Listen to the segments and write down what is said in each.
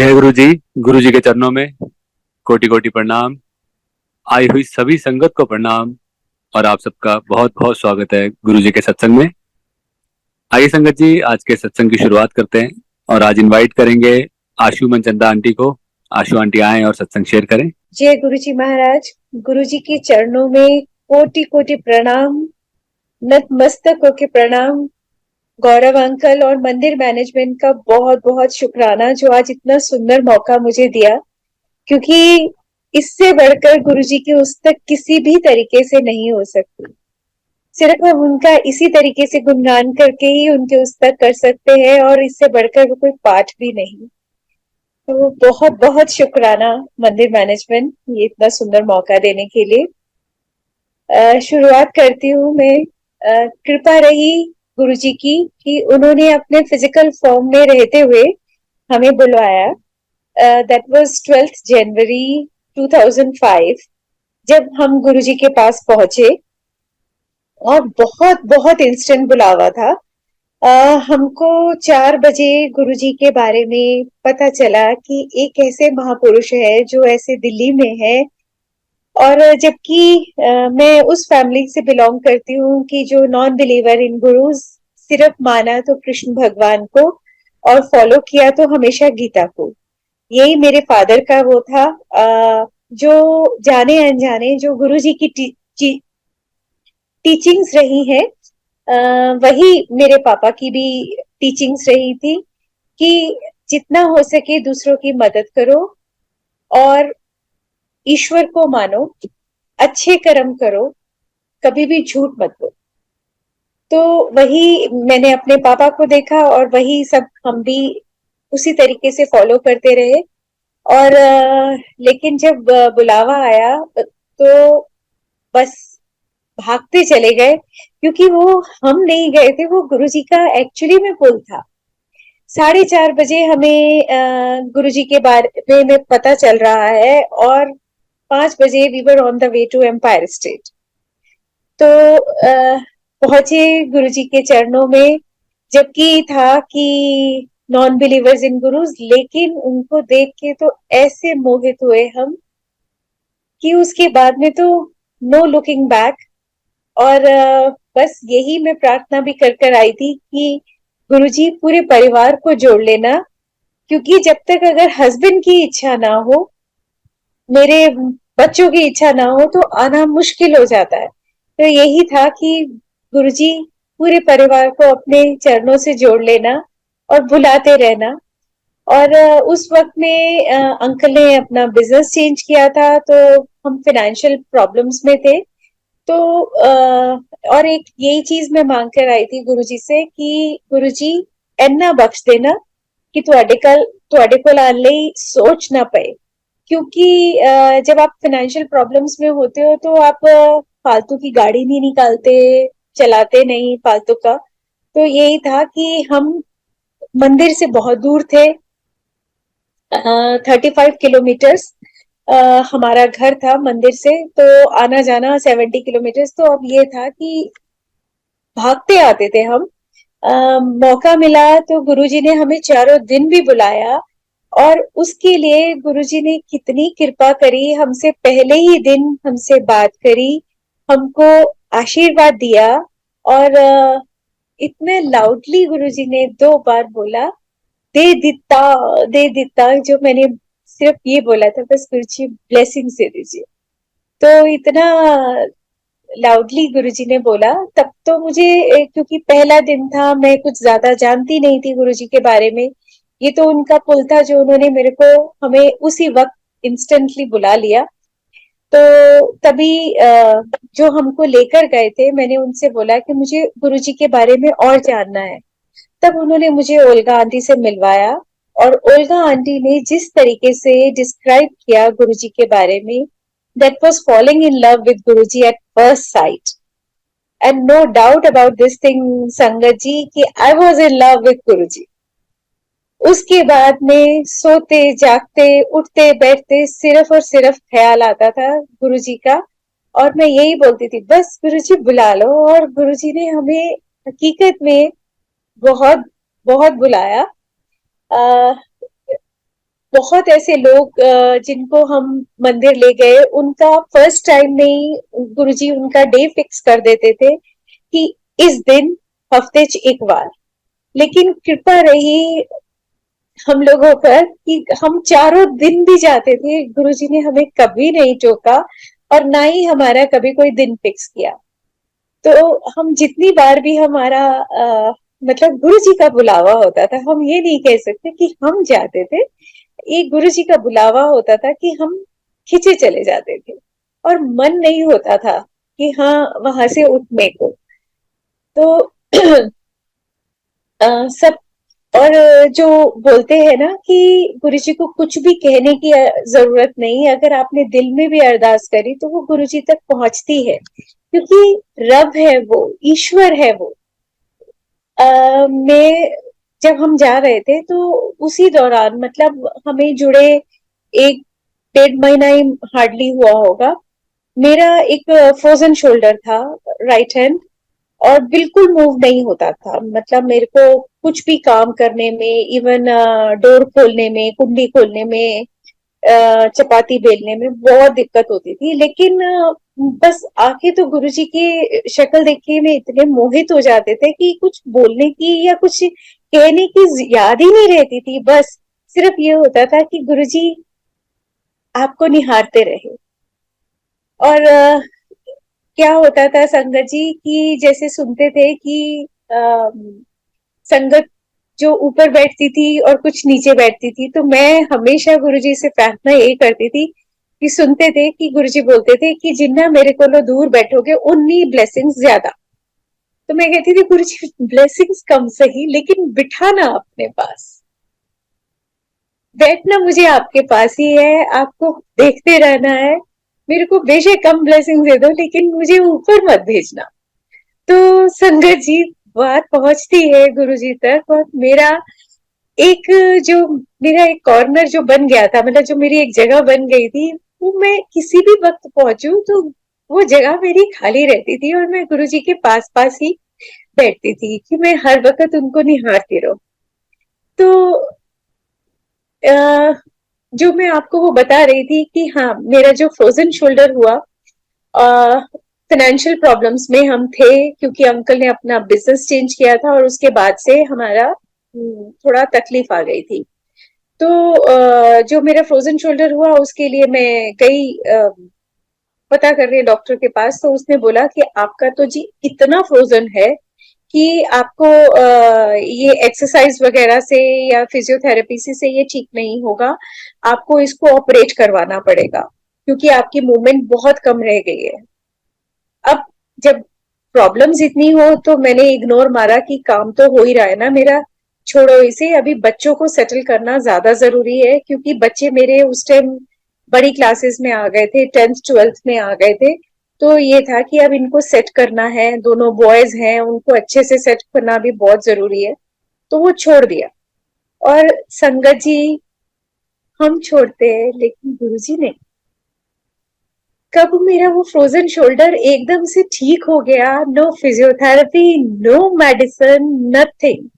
जय गुरु जी। गुरु जी के चरणों में कोटि कोटि प्रणाम। आई हुई सभी संगत को प्रणाम और आप सबका बहुत बहुत स्वागत है गुरु जी के सत्संग में। आइए संगत जी, आज के सत्संग की शुरुआत करते हैं और आज इनवाइट करेंगे आशु मनचंदा आंटी को। आशु आंटी आए और सत्संग शेयर करें। जय गुरु जी महाराज। गुरु जी के चरणों में कोटि कोटि प्रणाम, नतमस्तक होके प्रणाम। गौरव अंकल और मंदिर मैनेजमेंट का बहुत बहुत शुक्राना जो आज इतना सुंदर मौका मुझे दिया, क्योंकि इससे बढ़कर गुरु जी की उस तक किसी भी तरीके से नहीं हो सकती। सिर्फ हम उनका इसी तरीके से गुणगान करके ही उनके उस तक कर सकते हैं, और इससे बढ़कर वो कोई पाठ भी नहीं। तो बहुत बहुत शुक्राना मंदिर मैनेजमेंट, ये इतना सुंदर मौका देने के लिए। शुरुआत करती हूँ मैं। कृपा रही गुरुजी की कि उन्होंने अपने फिजिकल फॉर्म में रहते हुए हमें बुलवाया। दैट वाज 12 जनवरी 2005 जब हम गुरुजी के पास पहुंचे, और बहुत बहुत इंस्टेंट बुलावा था। हमको 4 बजे गुरुजी के बारे में पता चला कि एक ऐसे महापुरुष है जो ऐसे दिल्ली में है। और जबकि मैं उस फैमिली से बिलोंग करती हूँ कि जो नॉन बिलीवर इन गुरुज, सिर्फ माना तो कृष्ण भगवान को और फॉलो किया तो हमेशा गीता को। यही मेरे फादर का वो था। जो जाने अनजाने जो गुरुजी की टीचिंग्स रही है, वही मेरे पापा की भी टीचिंग्स रही थी कि जितना हो सके दूसरों की मदद करो और ईश्वर को मानो, अच्छे कर्म करो, कभी भी झूठ मत बोलो। तो वही मैंने अपने पापा को देखा और वही सब हम भी उसी तरीके से फॉलो करते रहे। और लेकिन जब बुलावा आया तो बस भागते चले गए, क्योंकि वो हम नहीं गए थे, वो गुरुजी का एक्चुअली में पुल था। 4:30 बजे हमें गुरुजी के बारे में पता चल रहा है, और 5 बजे we were on the way to Empire State. तो पहुंचे गुरुजी के चरणों में, जबकि था कि नॉन बिलीवर्स इन गुरुज, लेकिन उनको देख के तो ऐसे मोहित हुए हम कि उसके बाद में तो नो लुकिंग बैक। और बस यही मैं प्रार्थना भी कर कर आई थी कि गुरुजी पूरे परिवार को जोड़ लेना, क्योंकि जब तक अगर हस्बैंड की इच्छा ना हो, मेरे बच्चों की इच्छा ना हो, तो आना मुश्किल हो जाता है। तो यही था कि गुरुजी पूरे परिवार को अपने चरणों से जोड़ लेना और बुलाते रहना। और उस वक्त में अंकल ने अपना बिजनेस चेंज किया था, तो हम फाइनेंशियल प्रॉब्लम्स में थे। तो और एक यही चीज मैं मांग कर आई थी गुरुजी से कि गुरुजी इन्ना बख्श देना कि ਤੁਹਾਡੇ ਕੋਲ ਆਉਣ ਲਈ सोच ना पए। क्योंकि जब आप फाइनेंशियल प्रॉब्लम्स में होते हो तो आप फालतू की गाड़ी नहीं निकालते, चलाते नहीं फालतू का। तो यही था कि हम मंदिर से बहुत दूर थे, 35 किलोमीटर्स हमारा घर था मंदिर से, तो आना जाना 70 किलोमीटर्स। तो अब ये था कि भागते आते थे हम। मौका मिला तो गुरुजी ने हमें चारों दिन भी बुलाया, और उसके लिए गुरुजी ने कितनी कृपा करी, हमसे पहले ही दिन हमसे बात करी, हमको आशीर्वाद दिया। और इतने लाउडली गुरुजी ने 2 बार बोला, दे दिता, जो मैंने सिर्फ ये बोला था, बस गुरुजी ब्लेसिंग्स दे दीजिए। तो इतना लाउडली गुरुजी ने बोला। तब तो मुझे क्योंकि पहला दिन था, मैं कुछ ज्यादा जानती नहीं थी गुरुजी के बारे में। ये तो उनका पुल था जो उन्होंने मेरे को हमें उसी वक्त इंस्टेंटली बुला लिया। तो तभी जो हमको लेकर गए थे, मैंने उनसे बोला कि मुझे गुरुजी के बारे में और जानना है। तब उन्होंने मुझे ओल्गा आंटी से मिलवाया, और ओल्गा आंटी ने जिस तरीके से डिस्क्राइब किया गुरुजी के बारे में, that was falling in love with Guruji at first sight. And no doubt about this thing, संगत जी, कि I was in love with Guruji. उसके बाद में सोते जागते उठते बैठते सिर्फ और सिर्फ ख्याल आता था गुरुजी का। और मैं यही बोलती थी, बस गुरुजी बुला लो। और गुरुजी ने हमें हकीकत में बहुत बहुत बुलाया। बहुत ऐसे लोग जिनको हम मंदिर ले गए, उनका फर्स्ट टाइम में ही गुरुजी उनका डे फिक्स कर देते थे कि इस दिन हफ्ते च एक बार। लेकिन कृपा रही हम लोगों पर कि हम चारों दिन भी जाते थे, गुरुजी ने हमें कभी नहीं टोका और ना ही हमारा कभी कोई दिन फिक्स किया। तो हम जितनी बार भी हमारा मतलब गुरुजी का बुलावा होता था, हम ये नहीं कह सकते कि हम जाते थे, एक गुरुजी का बुलावा होता था कि हम खींचे चले जाते थे और मन नहीं होता था कि हाँ वहां से उठने को। तो सब और जो बोलते हैं ना कि गुरुजी को कुछ भी कहने की जरूरत नहीं, अगर आपने दिल में भी अरदास करी तो वो गुरुजी तक पहुंचती है, क्योंकि रब है वो, ईश्वर है वो। मैं जब हम जा रहे थे तो उसी दौरान मतलब हमें जुड़े एक 1.5 महीना ही हार्डली हुआ होगा, मेरा एक फ्रोजन शोल्डर था, राइट हैंड, और बिल्कुल मूव नहीं होता था। मतलब मेरे को कुछ भी काम करने में, इवन डोर खोलने में, कुंडी खोलने में, चपाती बेलने में बहुत दिक्कत होती थी। लेकिन बस आके तो गुरुजी की शक्ल देख के मैं इतने मोहित हो जाते थे कि कुछ बोलने की या कुछ कहने की याद ही नहीं रहती थी। बस सिर्फ ये होता था कि गुरुजी आपको निहारते रहे। और क्या होता था संगत जी कि जैसे सुनते थे कि संगत जो ऊपर बैठती थी और कुछ नीचे बैठती थी, तो मैं हमेशा गुरुजी से प्रार्थना यही करती थी कि सुनते थे कि गुरुजी बोलते थे कि जिन्ना मेरे को दूर बैठोगे उन्नी ब्लेसिंग्स ज्यादा। तो मैं कहती थी गुरुजी ब्लेसिंग्स कम सही, लेकिन बिठाना अपने पास, बैठना मुझे आपके पास ही है, आपको देखते रहना है। मेरे को बेशक कम ब्लेसिंग दे दो, लेकिन मुझे ऊपर मत भेजना। तो संगत जी बात पहुंचती है गुरुजी तक, और एक जो मेरा एक कॉर्नर जो बन गया था, मतलब जो मेरी एक जगह बन गई थी, वो मैं किसी भी वक्त पहुंचू तो वो जगह मेरी खाली रहती थी और मैं गुरुजी के पास पास ही बैठती थी कि मैं हर वक्त उनको निहारती रहूं। तो जो मैं आपको वो बता रही थी कि हाँ, मेरा जो फ्रोजन शोल्डर हुआ, फाइनेंशियल प्रॉब्लम्स में हम थे क्योंकि अंकल ने अपना बिजनेस चेंज किया था और उसके बाद से हमारा थोड़ा तकलीफ आ गई थी। तो जो मेरा फ्रोजन शोल्डर हुआ उसके लिए मैं गई पता कर रही है डॉक्टर के पास। तो उसने बोला कि आपका तो जी इतना फ्रोजन है कि आपको ये एक्सरसाइज वगैरह से या फिजियोथेरेपी से ये ठीक नहीं होगा, आपको इसको ऑपरेट करवाना पड़ेगा क्योंकि आपकी मूवमेंट बहुत कम रह गई है। अब जब प्रॉब्लम्स इतनी हो तो मैंने इग्नोर मारा कि काम तो हो ही रहा है ना मेरा, छोड़ो इसे, अभी बच्चों को सेटल करना ज्यादा जरूरी है, क्योंकि बच्चे मेरे उस टाइम बड़ी क्लासेस में आ गए थे, 10th 12th में आ गए थे। तो ये था कि अब इनको सेट करना है, दोनों बॉयज हैं, उनको अच्छे से सेट करना भी बहुत जरूरी है। तो वो छोड़ दिया। और संगत जी, हम छोड़ते हैं लेकिन गुरुजी ने, कब मेरा वो फ्रोजन शोल्डर एकदम से ठीक हो गया, no physiotherapy, no medicine, nothing.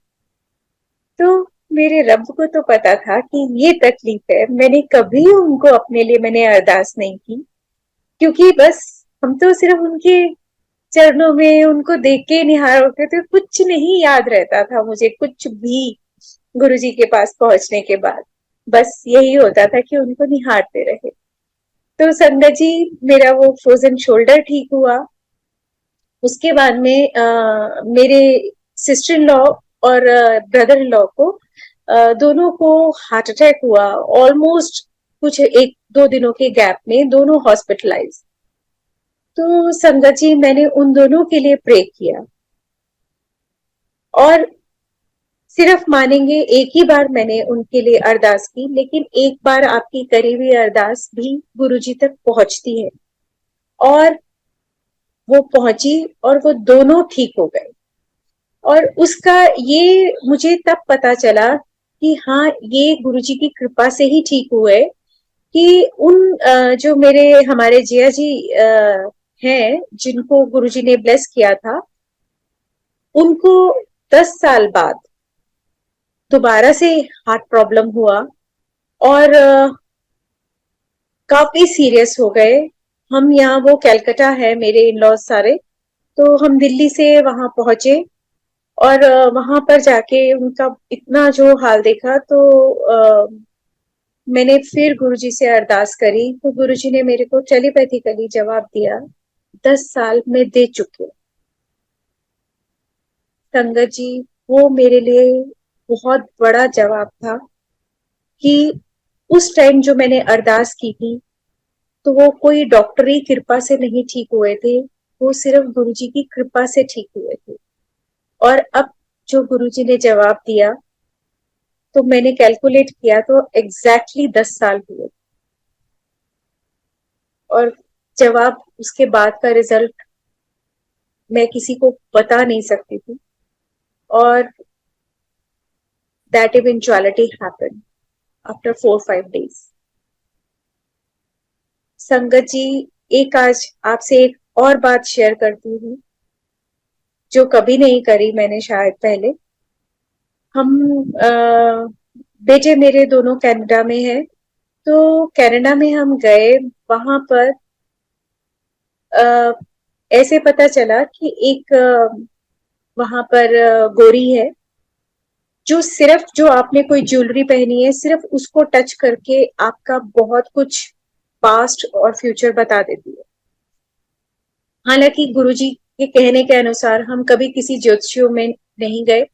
तो मेरे रब को तो पता था कि ये तकलीफ है, मैंने कभी उनको अपने लिए मैंने अरदास नहीं की, क्योंकि बस हम तो सिर्फ उनके चरणों में उनको देख के निहार होते थे, कुछ नहीं याद रहता था मुझे, कुछ भी। गुरुजी के पास पहुंचने के बाद बस यही होता था कि उनको निहारते रहे। तो संगत जी, मेरा वो फ्रोजन शोल्डर ठीक हुआ। उसके बाद में मेरे सिस्टर इन लॉ और ब्रदर इन लॉ को दोनों को हार्ट अटैक हुआ, ऑलमोस्ट कुछ 1-2 दिनों के गैप में दोनों हॉस्पिटलाइज। तो संगत जी, मैंने उन दोनों के लिए प्रे किया और सिर्फ मानेंगे एक ही बार मैंने उनके लिए अरदास की, लेकिन एक बार आपकी करी हुई अरदास भी गुरुजी तक पहुंचती है, और वो पहुंची और वो दोनों ठीक हो गए। और उसका ये मुझे तब पता चला कि हाँ, ये गुरुजी की कृपा से ही ठीक हुए कि उन जो मेरे हमारे जिया जी हैं जिनको गुरुजी ने ब्लेस किया था, उनको 10 साल बाद दोबारा से हार्ट प्रॉब्लम हुआ और काफी सीरियस हो गए हम। यहाँ, वो कैलकाटा है मेरे इन लॉज सारे, तो हम दिल्ली से वहां पहुंचे और वहां पर जाके उनका इतना जो हाल देखा, तो मैंने फिर गुरुजी से अरदास करी, तो गुरुजी ने मेरे को टेलीपैथिकली जवाब दिया, 10 साल में दे चुके। संगत जी, वो मेरे लिए बहुत बड़ा जवाब था कि उस टाइम जो मैंने अरदास की थी, तो वो कोई डॉक्टरी कृपा से नहीं ठीक हुए थे, वो सिर्फ गुरुजी की कृपा से ठीक हुए थे। और अब जो गुरुजी ने जवाब दिया, तो मैंने कैलकुलेट किया तो एग्जैक्टली 10 साल हुए। और जवाब, उसके बाद का रिजल्ट मैं किसी को बता नहीं सकती थी। और that eventuality happened after 4-5 days। संगत जी, एक आज आपसे एक और बात शेयर करती हूँ, जो कभी नहीं करी मैंने शायद पहले। हम बेटे मेरे दोनों कनाडा में हैं, तो कनाडा में हम गए। वहां पर ऐसे पता चला कि एक वहां पर गोरी है, जो सिर्फ, जो आपने कोई ज्वेलरी पहनी है, सिर्फ उसको टच करके आपका बहुत कुछ पास्ट और फ्यूचर बता देती है। हालांकि गुरुजी के कहने के अनुसार हम कभी किसी ज्योतिषियों में नहीं गए,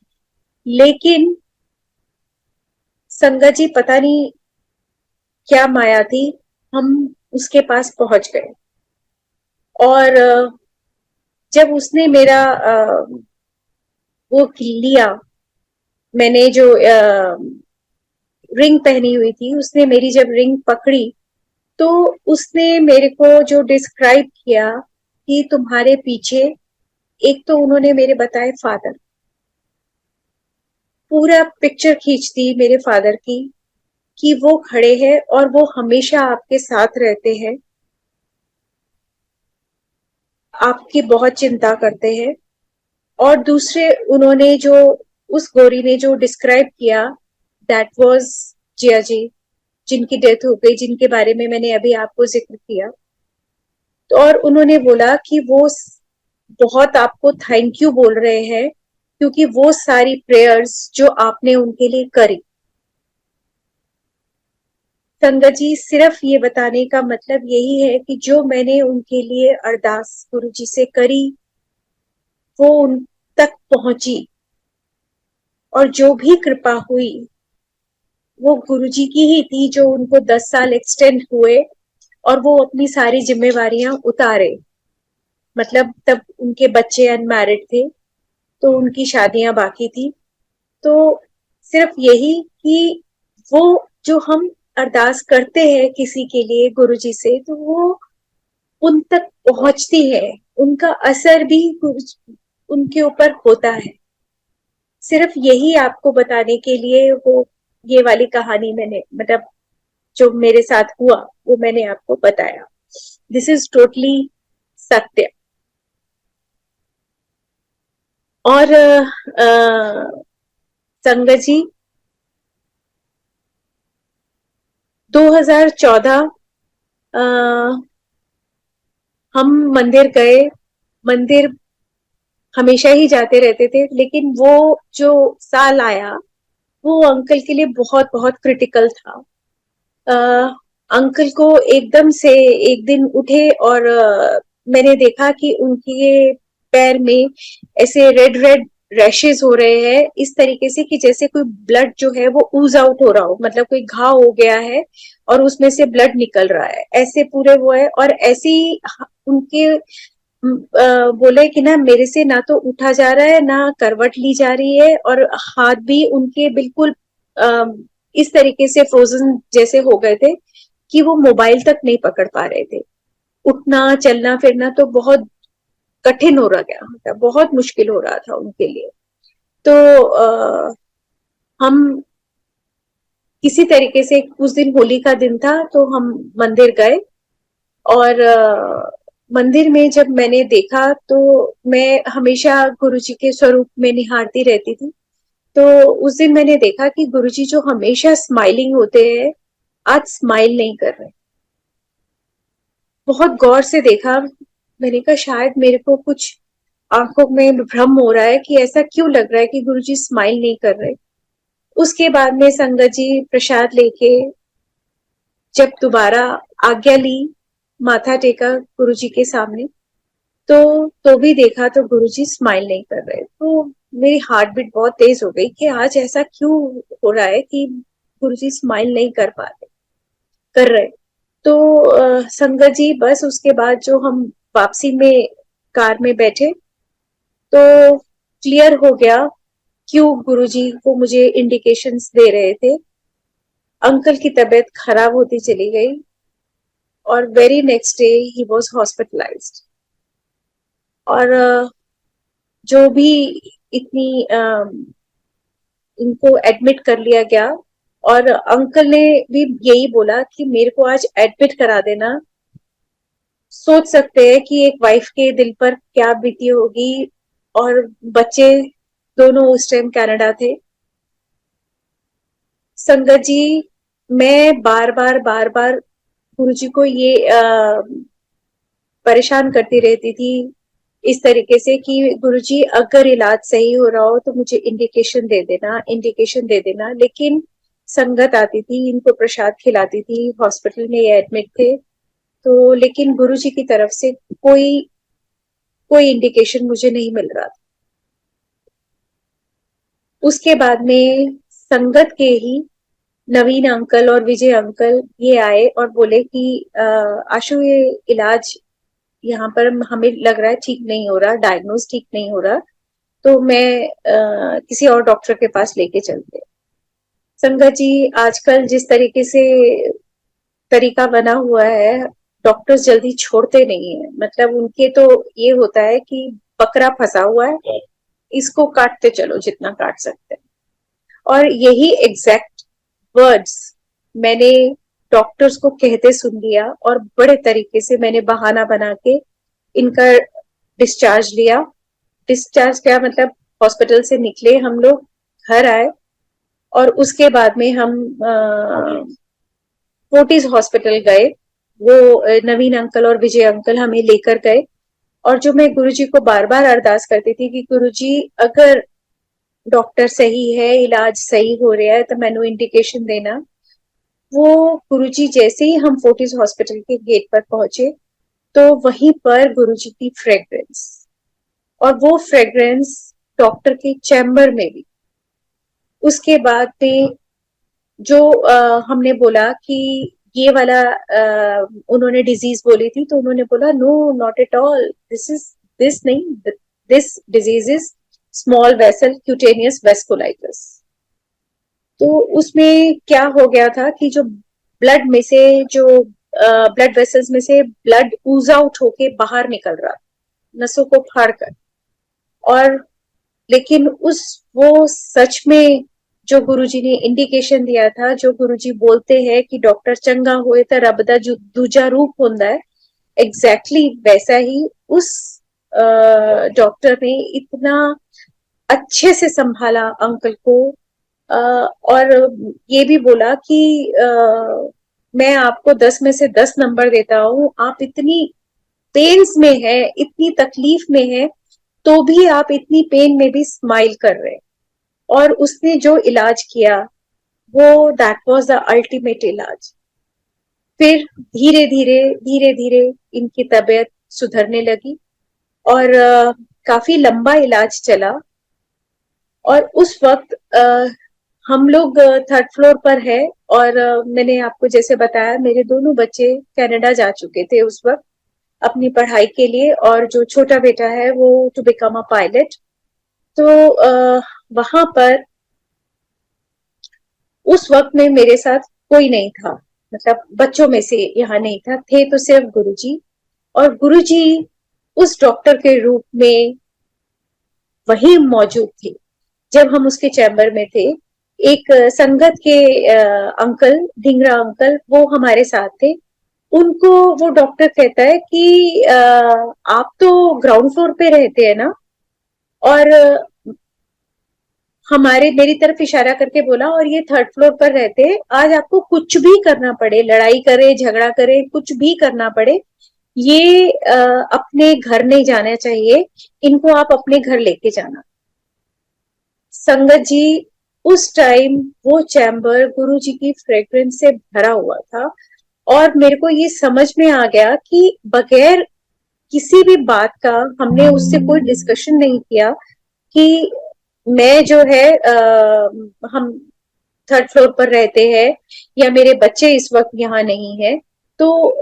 लेकिन संगत जी, पता नहीं क्या माया थी, हम उसके पास पहुंच गए। और जब उसने मेरा वो लिया, मैंने जो रिंग पहनी हुई थी, उसने मेरी जब रिंग पकड़ी, तो उसने मेरे को जो डिस्क्राइब किया कि तुम्हारे पीछे, एक तो उन्होंने मेरे बताए फादर, पूरा पिक्चर खींच दी मेरे फादर की, कि वो खड़े हैं और वो हमेशा आपके साथ रहते हैं, आपकी बहुत चिंता करते हैं। और दूसरे, उन्होंने जो, उस गोरी ने जो डिस्क्राइब किया, दैट वाज जिया जी, जिनकी डेथ हो गई, जिनके बारे में मैंने अभी आपको जिक्र किया। तो और उन्होंने बोला कि वो बहुत आपको थैंक यू बोल रहे हैं, क्योंकि वो सारी प्रेयर्स जो आपने उनके लिए करी। संगत जी, सिर्फ ये बताने का मतलब यही है कि जो मैंने उनके लिए अरदास गुरु जी से करी, वो उन तक पहुंची, और जो भी कृपा हुई वो गुरुजी की ही थी, जो उनको 10 साल एक्सटेंड हुए और वो अपनी सारी जिम्मेवारियां उतारे। मतलब तब उनके बच्चे अनमैरिड थे, तो उनकी शादियां बाकी थी। तो सिर्फ यही कि वो, जो हम अरदास करते हैं किसी के लिए गुरुजी से, तो वो उन तक पहुंचती है, उनका असर भी उनके ऊपर होता है। सिर्फ यही आपको बताने के लिए वो, ये वाली कहानी मैंने, मतलब जो मेरे साथ हुआ, वो मैंने आपको बताया। दिस इज टोटली सत्य। और संगत जी, 2014 हम मंदिर गए। मंदिर हमेशा ही जाते रहते थे, लेकिन वो जो साल आया, वो अंकल के लिए बहुत बहुत क्रिटिकल था। अंकल को एकदम से एक दिन उठे और मैंने देखा कि उनके पैर में ऐसे रेड रेड रैशेस हो रहे हैं, इस तरीके से कि जैसे कोई ब्लड जो है वो ऊज आउट हो रहा हो, मतलब कोई घाव हो गया है और उसमें से ब्लड निकल रहा है, ऐसे पूरे वो है। और ऐसे ही उनके बोले कि ना, मेरे से ना तो उठा जा रहा है, ना करवट ली जा रही है, और हाथ भी उनके बिल्कुल इस तरीके से फ्रोजन जैसे हो गए थे कि वो मोबाइल तक नहीं पकड़ पा रहे थे। उठना चलना फिरना तो बहुत कठिन हो रहा गया था, बहुत मुश्किल हो रहा था उनके लिए। तो हम किसी तरीके से, उस दिन होली का दिन था, तो हम मंदिर गए। और मंदिर में जब मैंने देखा, तो मैं हमेशा गुरुजी के स्वरूप में निहारती रहती थी। तो उस दिन मैंने देखा कि गुरुजी जो हमेशा स्माइलिंग होते हैं, आज स्माइल नहीं कर रहे। बहुत गौर से देखा, मैंने कहा शायद मेरे को कुछ आंखों में भ्रम हो रहा है कि ऐसा क्यों लग रहा है कि गुरुजी स्माइल नहीं कर रहे। उसके बाद में संगत जी प्रसाद लेके जब दोबारा आज्ञा ली, माथा टेका गुरुजी के सामने, तो भी देखा तो गुरुजी स्माइल नहीं कर रहे। तो मेरी हार्ट बीट बहुत तेज हो गई कि आज ऐसा क्यों हो रहा है कि गुरुजी स्माइल नहीं कर रहे। तो संगत जी बस उसके बाद जो हम वापसी में कार में बैठे तो क्लियर हो गया क्यों गुरुजी को मुझे इंडिकेशंस दे रहे थे। अंकल की तबीयत खराब होती चली गई और very next day he was hospitalised. और जो भी इतनी इनको एडमिट कर लिया गया और अंकल ने भी यही बोला कि मेरे को आज एडमिट करा देना। सोच सकते हैं कि एक वाइफ के दिल पर क्या बीती होगी। और बच्चे दोनों उस टाइम कनाडा थे। संगत जी मैं बार बार गुरुजी को ये परेशान करती रहती थी इस तरीके से कि गुरुजी अगर इलाज सही हो रहा हो तो मुझे इंडिकेशन दे देना। लेकिन संगत आती थी, इनको प्रसाद खिलाती थी, हॉस्पिटल में ये एडमिट थे, तो लेकिन गुरुजी की तरफ से कोई कोई इंडिकेशन मुझे नहीं मिल रहा था। उसके बाद में संगत के ही नवीन अंकल और विजय अंकल ये आए और बोले कि आशु ये इलाज यहाँ पर हमें लग रहा है ठीक नहीं हो रहा, डायग्नोज ठीक नहीं हो रहा, तो मैं किसी और डॉक्टर के पास लेके चलते। संगत जी आजकल जिस तरीके से तरीका बना हुआ है, डॉक्टर्स जल्दी छोड़ते नहीं है। मतलब उनके तो ये होता है कि बकरा फंसा हुआ है, इसको काटते चलो जितना काट सकते हैं। और यही एग्जैक्ट वर्ड्स मैंने डॉक्टर्स को कहते सुन लिया और बड़े तरीके से मैंने बहाना बना के इनका डिस्चार्ज लिया। डिस्चार्ज क्या मतलब, हॉस्पिटल से निकले हम लोग, घर आए और उसके बाद में हम फोर्टिस हॉस्पिटल गए। वो नवीन अंकल और विजय अंकल हमें लेकर गए। और जो मैं गुरुजी को बार बार अरदास करती थी कि गुरुजी अगर डॉक्टर सही है, इलाज सही हो रहा है तो मैंने इंडिकेशन देना। वो गुरुजी जैसे ही हम फोर्टिस हॉस्पिटल के गेट पर पहुंचे तो वहीं पर गुरुजी की फ्रेग्रेंस, और वो फ्रेग्रेंस डॉक्टर के चैम्बर में भी। उसके बाद में जो हमने बोला कि ये वाला उन्होंने डिजीज बोली थी तो उन्होंने बोला no not at all, this नहीं, this disease is small vessel cutaneous vasculitis. तो उसमें क्या हो गया था कि जो ब्लड में से जो ब्लड वेसल्स में से ब्लड ऊज आउट होके बाहर निकल रहा, नसों को फाड़कर। और लेकिन उस वो सच में जो गुरुजी ने इंडिकेशन दिया था, जो गुरुजी बोलते हैं कि डॉक्टर चंगा होए तो रब दा दूजा रूप होता है, एग्जैक्टली वैसा ही उस डॉक्टर ने इतना अच्छे से संभाला अंकल को। और ये भी बोला कि मैं आपको 10 में से 10 नंबर देता हूँ, आप इतनी पेन्स में है, इतनी तकलीफ में है, तो भी आप इतनी पेन में भी स्माइल कर रहे। और उसने जो इलाज किया वो दैट वाज द अल्टीमेट इलाज। फिर धीरे धीरे इनकी तबीयत सुधरने लगी और काफी लंबा इलाज चला। और उस वक्त हम लोग थर्ड फ्लोर पर है और मैंने आपको जैसे बताया मेरे दोनों बच्चे कनाडा जा चुके थे उस वक्त अपनी पढ़ाई के लिए, और जो छोटा बेटा है वो टू बिकम अ पायलट। तो वहां पर उस वक्त में मेरे साथ कोई नहीं था, मतलब बच्चों में से यहाँ नहीं था, थे तो सिर्फ गुरुजी। और गुरुजी उस डॉक्टर के रूप में वही मौजूद थे जब हम उसके चैम्बर में थे। एक संगत के अंकल, ढिंगरा अंकल, वो हमारे साथ थे। उनको वो डॉक्टर कहता है कि आप तो ग्राउंड फ्लोर पे रहते हैं ना। और मेरी तरफ इशारा करके बोला, और ये 3rd फ्लोर पर रहते हैं, आज आपको कुछ भी करना पड़े, लड़ाई करे, झगड़ा करे, कुछ भी करना पड़े, ये अपने घर नहीं जाना चाहिए, इनको आप अपने घर लेके जाना। संगत जी, उस टाइम वो चैम्बर गुरु जी की फ्रेग्रेंस से भरा हुआ था, और मेरे को ये समझ में आ गया कि बगैर किसी भी बात का हमने उससे कोई डिस्कशन नहीं किया कि मैं जो है हम 3rd फ्लोर पर रहते हैं या मेरे बच्चे इस वक्त यहाँ नहीं है, तो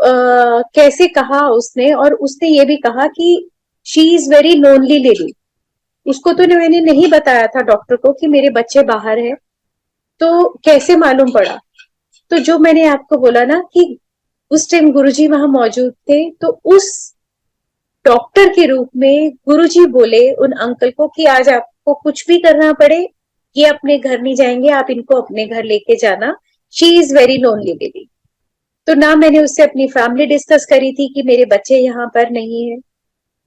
कैसे कहा उसने, और उसने ये भी कहा कि she is very lonely lady. उसको तो मैंने नहीं बताया था डॉक्टर को कि मेरे बच्चे बाहर है, तो कैसे मालूम पड़ा। तो जो मैंने आपको बोला ना कि उस टाइम गुरुजी वहां मौजूद थे, तो उस डॉक्टर के रूप में गुरुजी बोले उन अंकल को कि आज आपको कुछ भी करना पड़े, ये अपने घर नहीं जाएंगे, आप इनको अपने घर लेके जाना, she is very lonely lady. तो ना मैंने उससे अपनी फैमिली डिस्कस करी थी कि मेरे बच्चे यहाँ पर नहीं है,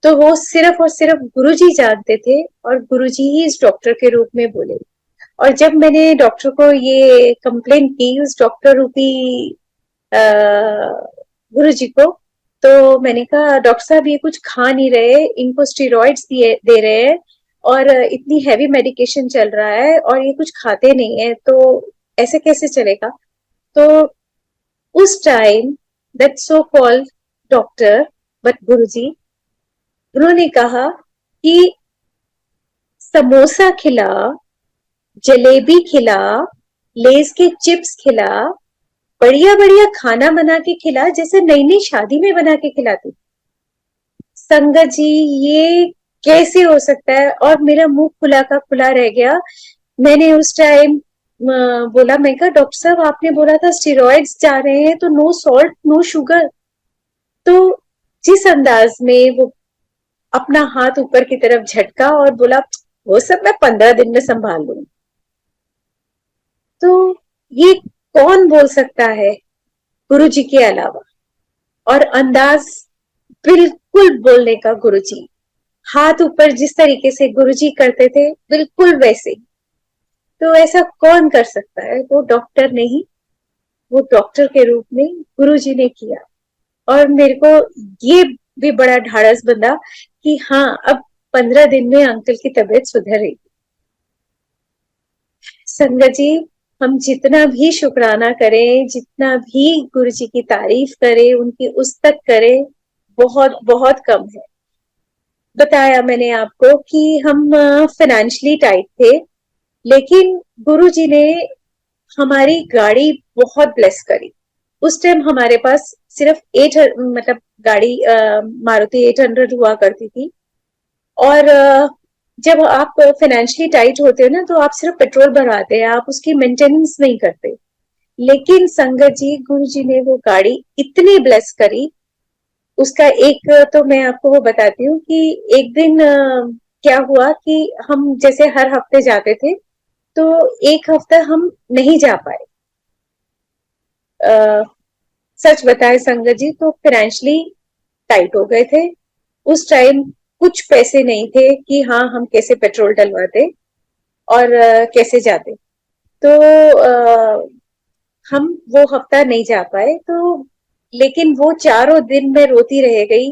तो वो सिर्फ और सिर्फ गुरुजी जानते थे, और गुरुजी ही इस डॉक्टर के रूप में बोले। और जब मैंने डॉक्टर को ये कंप्लेन की उस डॉक्टर रूपी गुरु जी को, तो मैंने कहा डॉक्टर साहब ये कुछ खा नहीं रहे, इनको स्टेरॉइड्स दे रहे हैं, और इतनी हैवी मेडिकेशन चल रहा है, और ये कुछ खाते नहीं है, तो ऐसे कैसे चलेगा। तो उस time that so called doctor, but Guruji, उन्होंने कहा कि समोसा खिला, जलेबी खिला, लेस के चिप्स खिला, बढ़िया बढ़िया खाना बना के खिला, जैसे नई नई शादी में बना के खिलाती। संगत जी, ये कैसे हो सकता है, और मेरा मुंह खुला का खुला रह गया। मैंने उस टाइम बोला, मैं कहा डॉक्टर साहब आपने बोला था स्टेरॉइड्स जा रहे हैं, तो नो सॉल्ट नो शुगर। तो जिस अंदाज में वो अपना हाथ ऊपर की तरफ झटका और बोला वो सब मैं 15 दिन में संभाल लूंगी। तो ये कौन बोल सकता है गुरु जी के अलावा। और अंदाज बिल्कुल बोलने का गुरु जी, हाथ ऊपर जिस तरीके से गुरु जी करते थे बिल्कुल वैसे। तो ऐसा कौन कर सकता है, वो डॉक्टर नहीं, वो डॉक्टर के रूप में गुरु जी ने किया। और मेरे को ये भी बड़ा ढाढ़स बंधा कि हाँ, अब 15 दिन में अंकल की तबीयत सुधरेगी। संगत जी, हम जितना भी शुक्राना करें, जितना भी गुरु जी की तारीफ करें, उनकी उस्तत करें, बहुत बहुत कम है। बताया मैंने आपको कि हम फाइनेंशियली टाइट थे, लेकिन गुरु जी ने हमारी गाड़ी बहुत ब्लेस करी। उस टाइम हमारे पास सिर्फ 8 मतलब गाड़ी मारुति 800 हुआ करती थी। और जब आप फाइनेंशियली टाइट होते हो ना, तो आप सिर्फ पेट्रोल भरवाते हैं, आप उसकी मेंटेनेंस नहीं करते। लेकिन संगत जी, गुरु जी ने वो गाड़ी इतनी ब्लेस करी। उसका एक तो मैं आपको वो बताती हूँ कि एक दिन क्या हुआ कि हम जैसे हर हफ्ते जाते थे, तो एक हफ्ता हम नहीं जा पाए। सच बताए संगत जी, तो फाइनेंशियली टाइट हो गए थे। उस टाइम कुछ पैसे नहीं थे कि हाँ हम कैसे पेट्रोल डलवाते और कैसे जाते। तो हम वो हफ्ता नहीं जा पाए। तो लेकिन वो 4 दिन मैं रोती रह गई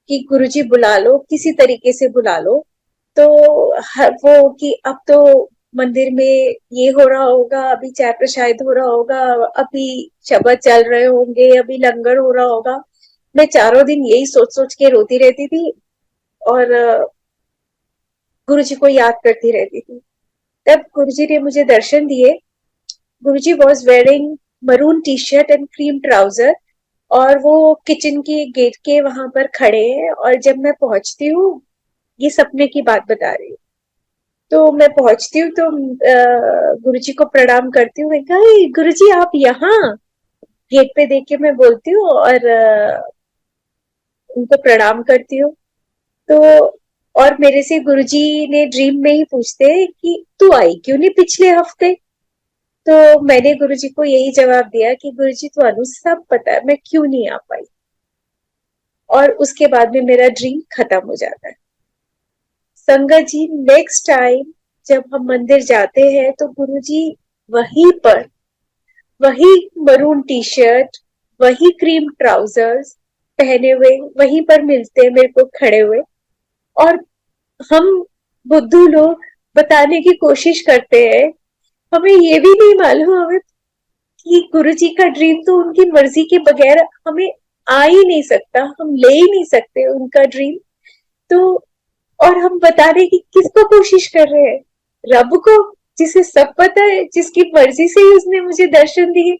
कि गुरुजी बुला लो, किसी तरीके से बुला लो। तो वो कि अब तो मंदिर में ये हो रहा होगा, अभी चाय प्रसाद हो रहा होगा, अभी शबद चल रहे होंगे, अभी लंगर हो रहा होगा। मैं 4 दिन यही सोच सोच के रोती रहती थी, और गुरुजी को याद करती रहती थी। तब गुरुजी ने मुझे दर्शन दिए। Guruji was wearing maroon T shirt and cream trouser, और वो किचन के गेट के वहां पर खड़े हैं। और जब मैं पहुंचती हूँ, ये सपने की बात बता रही हूँ, तो मैं पहुंचती हूँ तो गुरुजी को प्रणाम करती हूँ। मैं कहा गुरुजी आप यहाँ, गेट पे देख के मैं बोलती हूँ, और उनको प्रणाम करती हूँ। तो और मेरे से गुरुजी ने ड्रीम में ही पूछते हैं कि तू आई क्यों नहीं पिछले हफ्ते। तो मैंने गुरुजी को यही जवाब दिया कि गुरुजी तुहानू सब पता है मैं क्यों नहीं आ पाई। और उसके बाद में मेरा ड्रीम खत्म हो जाता है। संगत जी, नेक्स्ट टाइम जब हम मंदिर जाते हैं तो गुरुजी वहीं पर, वही मरून टी शर्ट, वही क्रीम ट्राउजर्स पहने हुए वहीं पर मिलते हैं मेरे को खड़े हुए। और हम बुद्धू लोग बताने की कोशिश करते हैं, हमें ये भी नहीं मालूम हमें कि गुरुजी का ड्रीम तो उनकी मर्जी के बगैर हमें आ ही नहीं सकता, हम ले ही नहीं सकते उनका ड्रीम। तो और हम बताने की किसको कोशिश कर रहे हैं? रब को, जिसे सब पता है, जिसकी मर्जी से ही उसने मुझे दर्शन दिए।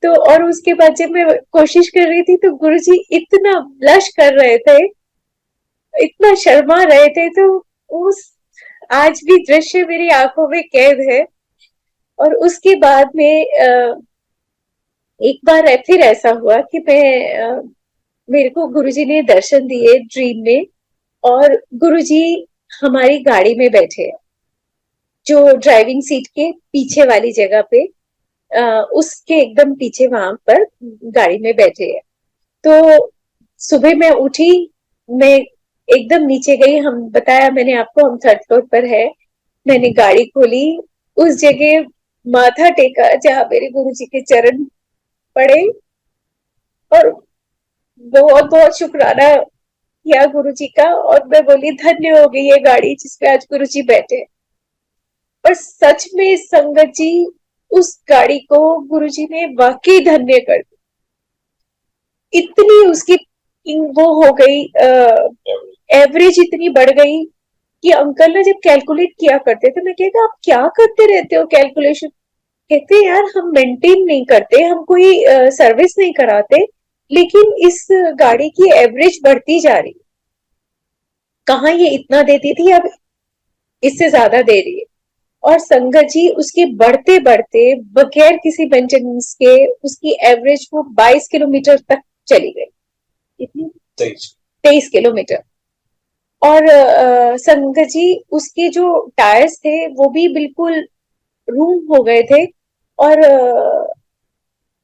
तो और उसके बाद जब मैं कोशिश कर रही थी तो गुरुजी इतना ब्लश कर रहे थे, इतना शर्मा रहे थे। तो उस आज भी दृश्य मेरी आंखों में कैद है। और उसके बाद में एक बार फिर ऐसा हुआ कि मेरे को गुरुजी ने दर्शन दिए ड्रीम में। और गुरुजी हमारी गाड़ी में बैठे हैं, जो ड्राइविंग सीट के पीछे वाली जगह पे, उसके एकदम पीछे वहां पर गाड़ी में बैठे हैं। तो सुबह मैं उठी, मैं एकदम नीचे गई, हम बताया मैंने आपको हम थर्ड फ्लोर पर है। मैंने गाड़ी खोली, उस जगह माथा टेका जहां मेरे गुरुजी के चरण पड़े, और बहुत बहुत शुक्राना किया गुरुजी का। और मैं बोली धन्य हो गई ये गाड़ी जिसपे आज गुरुजी बैठे। और सच में संगत जी, उस गाड़ी को गुरुजी ने वाकई धन्य कर दी। इतनी उसकी वो हो गई, एवरेज इतनी बढ़ गई कि अंकल ना जब कैलकुलेट किया करते थे, मैं कहता आप क्या करते रहते हो कैलकुलेशन? कहते यार हम मेंटेन नहीं करते, हम कोई सर्विस नहीं कराते, लेकिन इस गाड़ी की एवरेज बढ़ती जा रही, कहाँ ये इतना देती थी अब इससे ज्यादा दे रही है। और संगत जी उसके बढ़ते बढ़ते बगैर किसी मेंटेनेंस के उसकी एवरेज वो 22 किलोमीटर तक चली गई। कितनी? 23 किलोमीटर। और संगत जी उसके जो टायर्स थे वो भी बिल्कुल रूम हो गए थे। और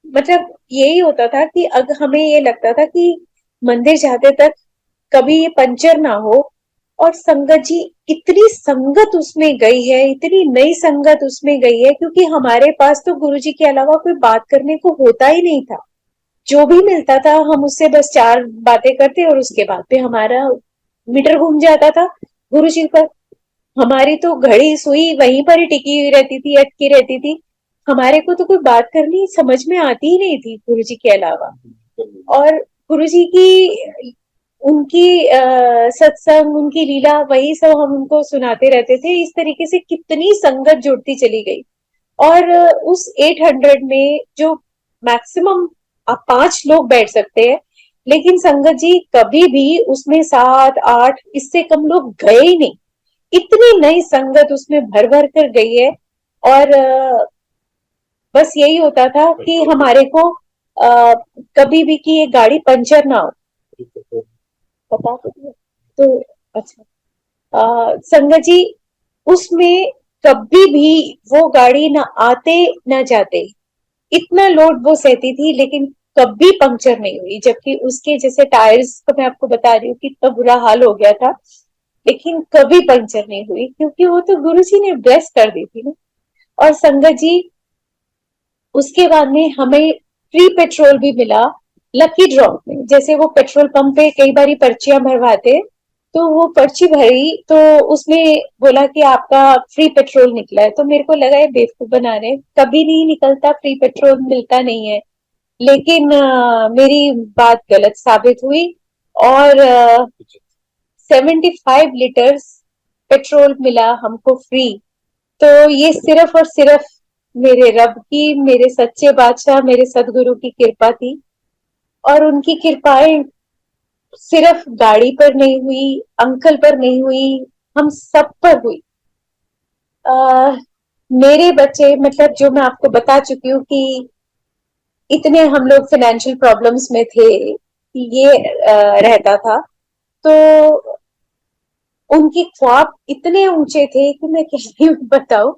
मतलब यही होता था कि अगर हमें ये लगता था कि मंदिर जाते तक कभी ये पंचर ना हो। और संगत जी इतनी संगत उसमें गई है, इतनी नई संगत उसमें गई है, क्योंकि हमारे पास तो गुरुजी के अलावा कोई बात करने को होता ही नहीं था। जो भी मिलता था हम उससे बस चार बातें करते और उसके बाद पे हमारा मीटर घूम जाता था गुरुजी पर। हमारी तो घड़ी सुई वहीं पर ही टिकी रहती थी, अटकी रहती थी। हमारे को तो कोई बात करनी समझ में आती ही नहीं थी गुरुजी के अलावा। और गुरुजी की उनकी सत्संग, उनकी लीला, वही सब हम उनको सुनाते रहते थे। इस तरीके से कितनी संगत जुड़ती चली गई। और उस 800 में जो मैक्सिमम आप 5 लोग बैठ सकते हैं, लेकिन संगत जी कभी भी उसमें 7 8 इससे कम लोग गए ही नहीं। इतनी नई संगत उसमें भर भर कर गई है। और बस यही होता था कि हमारे को कभी भी कि ये गाड़ी पंचर ना हो, बता तो अच्छा। संगत जी उसमें कभी भी वो गाड़ी ना आते ना जाते, इतना लोड वो सहती थी, लेकिन कभी पंक्चर नहीं हुई। जबकि उसके जैसे टायर्स का मैं आपको बता रही हूँ कि इतना बुरा हाल हो गया था, लेकिन कभी पंक्चर नहीं हुई, क्योंकि वो तो गुरु जी ने ब्लेस कर दी थी ना। और संगत जी उसके बाद में हमें फ्री पेट्रोल भी मिला लकी ड्रॉ में। जैसे वो पेट्रोल पंप पे कई बारी पर्चियां भरवाते, तो वो पर्ची भरी तो उसमें बोला कि आपका फ्री पेट्रोल निकला है। तो मेरे को लगा ये बेवकूफ बना रहे, कभी नहीं निकलता, फ्री पेट्रोल मिलता नहीं है। लेकिन मेरी बात गलत साबित हुई। और 75 लीटर्स पेट्रोल मिला हमको फ्री। तो ये सिर्फ और सिर्फ मेरे रब की, मेरे सच्चे बादशाह, मेरे सदगुरु की कृपा थी। और उनकी कृपाएं सिर्फ गाड़ी पर नहीं हुई, अंकल पर नहीं हुई, हम सब पर हुई। आ, मेरे बच्चे, मतलब जो मैं आपको बता चुकी हूँ कि इतने हम लोग फाइनेंशियल प्रॉब्लम्स में थे कि ये रहता था। तो उनके ख्वाब इतने ऊंचे थे कि मैं कैसे बताऊं।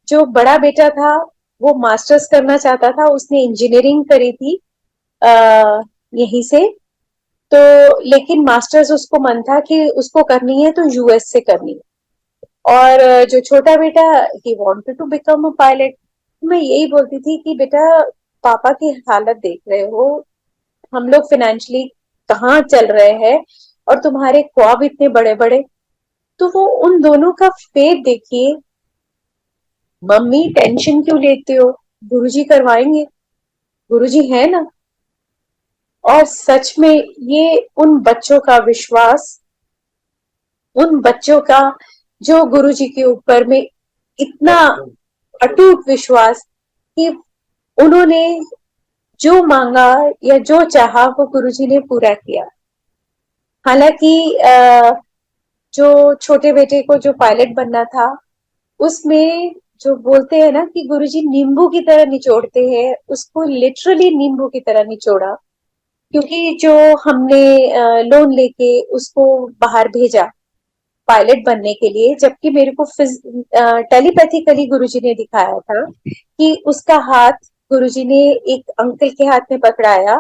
जो बड़ा बेटा था वो मास्टर्स करना चाहता था, उसने इंजीनियरिंग करी थी यहीं से। तो लेकिन मास्टर्स उसको मन था कि उसको करनी है तो यूएस से करनी है। और जो छोटा बेटा, he wanted to become a pilot. मैं यही बोलती थी कि बेटा, पापा की हालत देख रहे हो, हम लोग फाइनेंशियली कहाँ चल रहे हैं, और तुम्हारे ख्वाब इतने बड़े बड़े। तो वो उन दोनों का फेथ देखिए। मम्मी टेंशन क्यों लेते हो, गुरुजी करवाएंगे, गुरुजी है ना। और सच में ये उन बच्चों का विश्वास, उन बच्चों का जो गुरुजी के ऊपर में इतना अटूट विश्वास कि उन्होंने जो मांगा या जो चाहा वो गुरुजी ने पूरा किया। हालांकि जो छोटे बेटे को जो पायलट बनना था, उसमें जो बोलते हैं ना कि गुरुजी नींबू की तरह निचोड़ते हैं, उसको लिटरली नींबू की तरह निचोड़ा। क्योंकि जो हमने लोन लेके उसको बाहर भेजा पायलट बनने के लिए, जबकि मेरे को टेलीपैथिकली गुरुजी ने दिखाया था कि उसका हाथ गुरुजी ने एक अंकल के हाथ में पकड़ाया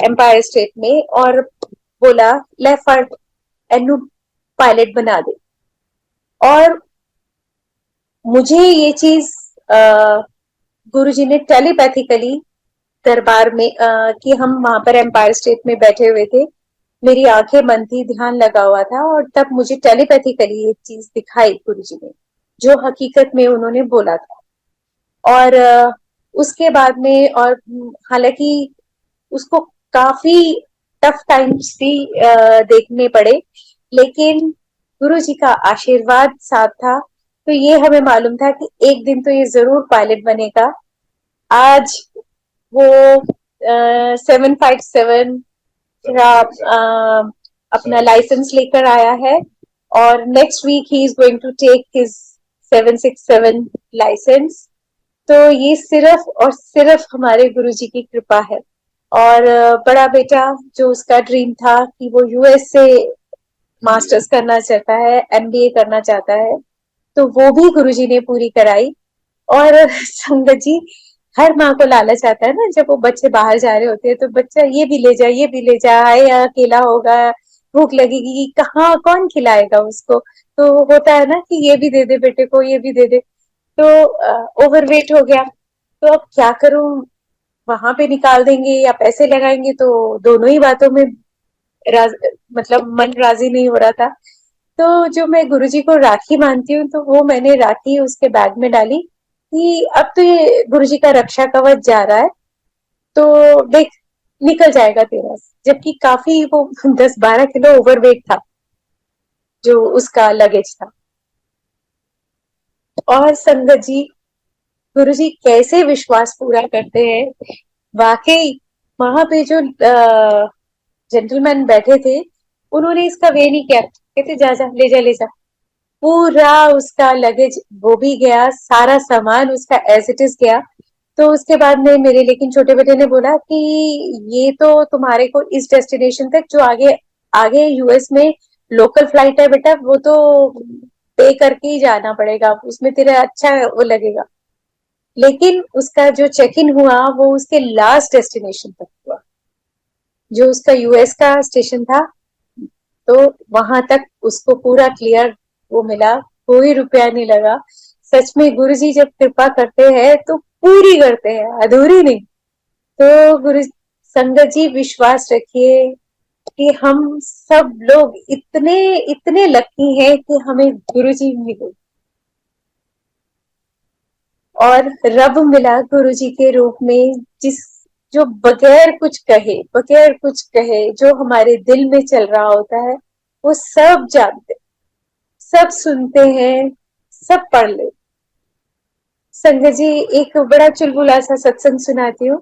एम्पायर स्टेट में, और बोला ले फट एनु पायलट बना दे। और मुझे ये चीज गुरुजी ने टेलीपैथिकली दरबार में कि हम वहां पर एम्पायर स्टेट में बैठे हुए थे, मेरी आंखें बंद थी, ध्यान लगा हुआ था, और तब मुझे टेलीपैथिकली ये चीज दिखाई गुरुजी ने, जो हकीकत में उन्होंने बोला था। और उसके बाद में, और हालांकि उसको काफी टफ टाइम्स भी देखने पड़े, लेकिन गुरु जी का आशीर्वाद साथ था। तो ये हमें मालूम था कि एक दिन तो ये जरूर पायलट बनेगा। आज वो 757 अपना लाइसेंस लेकर आया है, और next week he is going to take his 767 licence. तो ये सिर्फ और सिर्फ हमारे गुरुजी की कृपा है। और बड़ा बेटा, जो उसका ड्रीम था कि वो यूएस से मास्टर्स करना चाहता है, एमबीए करना चाहता है, तो वो भी गुरुजी ने पूरी कराई। और संगत जी, हर माँ को लालच आता है ना, जब वो बच्चे बाहर जा रहे होते हैं तो बच्चा ये भी ले जा, ये भी ले जा, आए अकेला होगा, भूख लगेगी, कहाँ कौन खिलाएगा उसको। तो होता है ना कि ये भी दे दे बेटे को, ये भी दे दे। तो ओवरवेट हो गया, तो अब क्या करूं, वहां पे निकाल देंगे या पैसे लगाएंगे, तो दोनों ही बातों में राज, मतलब मन राजी नहीं हो रहा था। तो जो मैं गुरुजी को राखी मानती हूँ, तो वो मैंने राखी उसके बैग में डाली कि अब तो ये गुरुजी का रक्षा कवच जा रहा है, तो देख निकल जाएगा तेरा। जबकि काफी वो 10-12 किलो ओवरवेट था जो उसका लगेज था। और संगत जी, गुरुजी कैसे विश्वास पूरा करते हैं वाकई। वहां पे जो जेंटलमैन बैठे थे, उन्होंने इसका वे नहीं किया, कहते जा जा ले जा ले जा। पूरा उसका लगेज वो भी गया, सारा सामान उसका एज इट इज गया। तो उसके बाद में मेरे लेकिन छोटे बेटे ने बोला कि ये तो तुम्हारे को इस डेस्टिनेशन तक, जो आगे आगे यूएस में लोकल फ्लाइट है बेटा, वो तो पे करके ही जाना पड़ेगा, उसमें तेरा अच्छा वो लगेगा। लेकिन उसका जो चेक इन हुआ वो उसके लास्ट डेस्टिनेशन तक हुआ, जो उसका यूएस का स्टेशन था। तो वहां तक उसको पूरा क्लियर वो मिला, कोई रुपया नहीं लगा। सच में गुरु जी जब कृपा करते हैं तो पूरी करते हैं, अधूरी नहीं। तो गुरु संगत जी, विश्वास रखिए कि हम सब लोग इतने इतने लकी हैं कि हमें गुरु जी मिले, और रब मिला गुरु जी के रूप में, जिस जो बगैर कुछ कहे, बगैर कुछ कहे जो हमारे दिल में चल रहा होता है, वो सब जानते, सब सुनते हैं, सब पढ़ ले। संगत जी, एक बड़ा चुलबुला सा सत्संग सुनाती हूँ।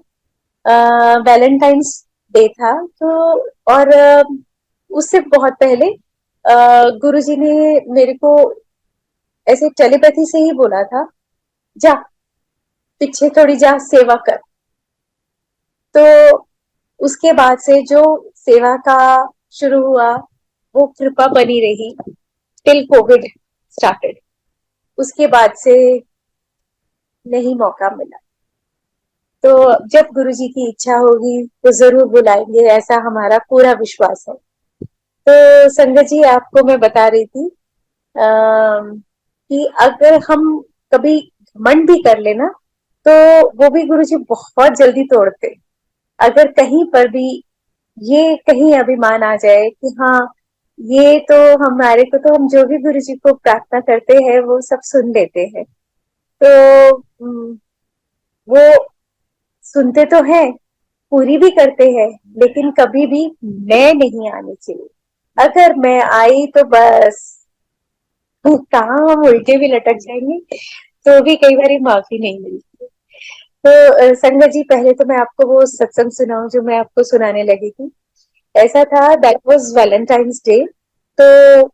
वैलेंटाइंस डे था, तो और उससे बहुत पहले गुरुजी ने मेरे को ऐसे टेलीपैथी से ही बोला था, जा पीछे थोड़ी जा सेवा कर। तो उसके बाद से जो सेवा का शुरू हुआ, वो कृपा बनी रही टिल कोविड स्टार्टेड। उसके बाद से नहीं मौका मिला। तो जब गुरुजी की इच्छा होगी तो जरूर बुलाएंगे, ऐसा हमारा पूरा विश्वास है। तो संगत जी, आपको मैं बता रही थी कि अगर हम कभी घमंड भी कर लेना तो वो भी गुरुजी बहुत जल्दी तोड़ते। अगर कहीं पर भी ये कहीं अभिमान आ जाए कि हाँ, ये तो हमारे को, तो हम जो भी गुरुजी को प्रार्थना करते हैं वो सब सुन लेते हैं। तो वो सुनते तो हैं, पूरी भी करते हैं, लेकिन कभी भी मैं नहीं आनी चाहिए। अगर मैं आई तो बस कहाँ हम उल्टे भी लटक जाएंगे, तो भी कई बार माफी नहीं मिलती। तो संगत जी, पहले तो मैं आपको वो सत्संग सुनाऊं जो मैं आपको सुनाने लगी थी। ऐसा था, दैट वाज वैलेंटाइंस डे। तो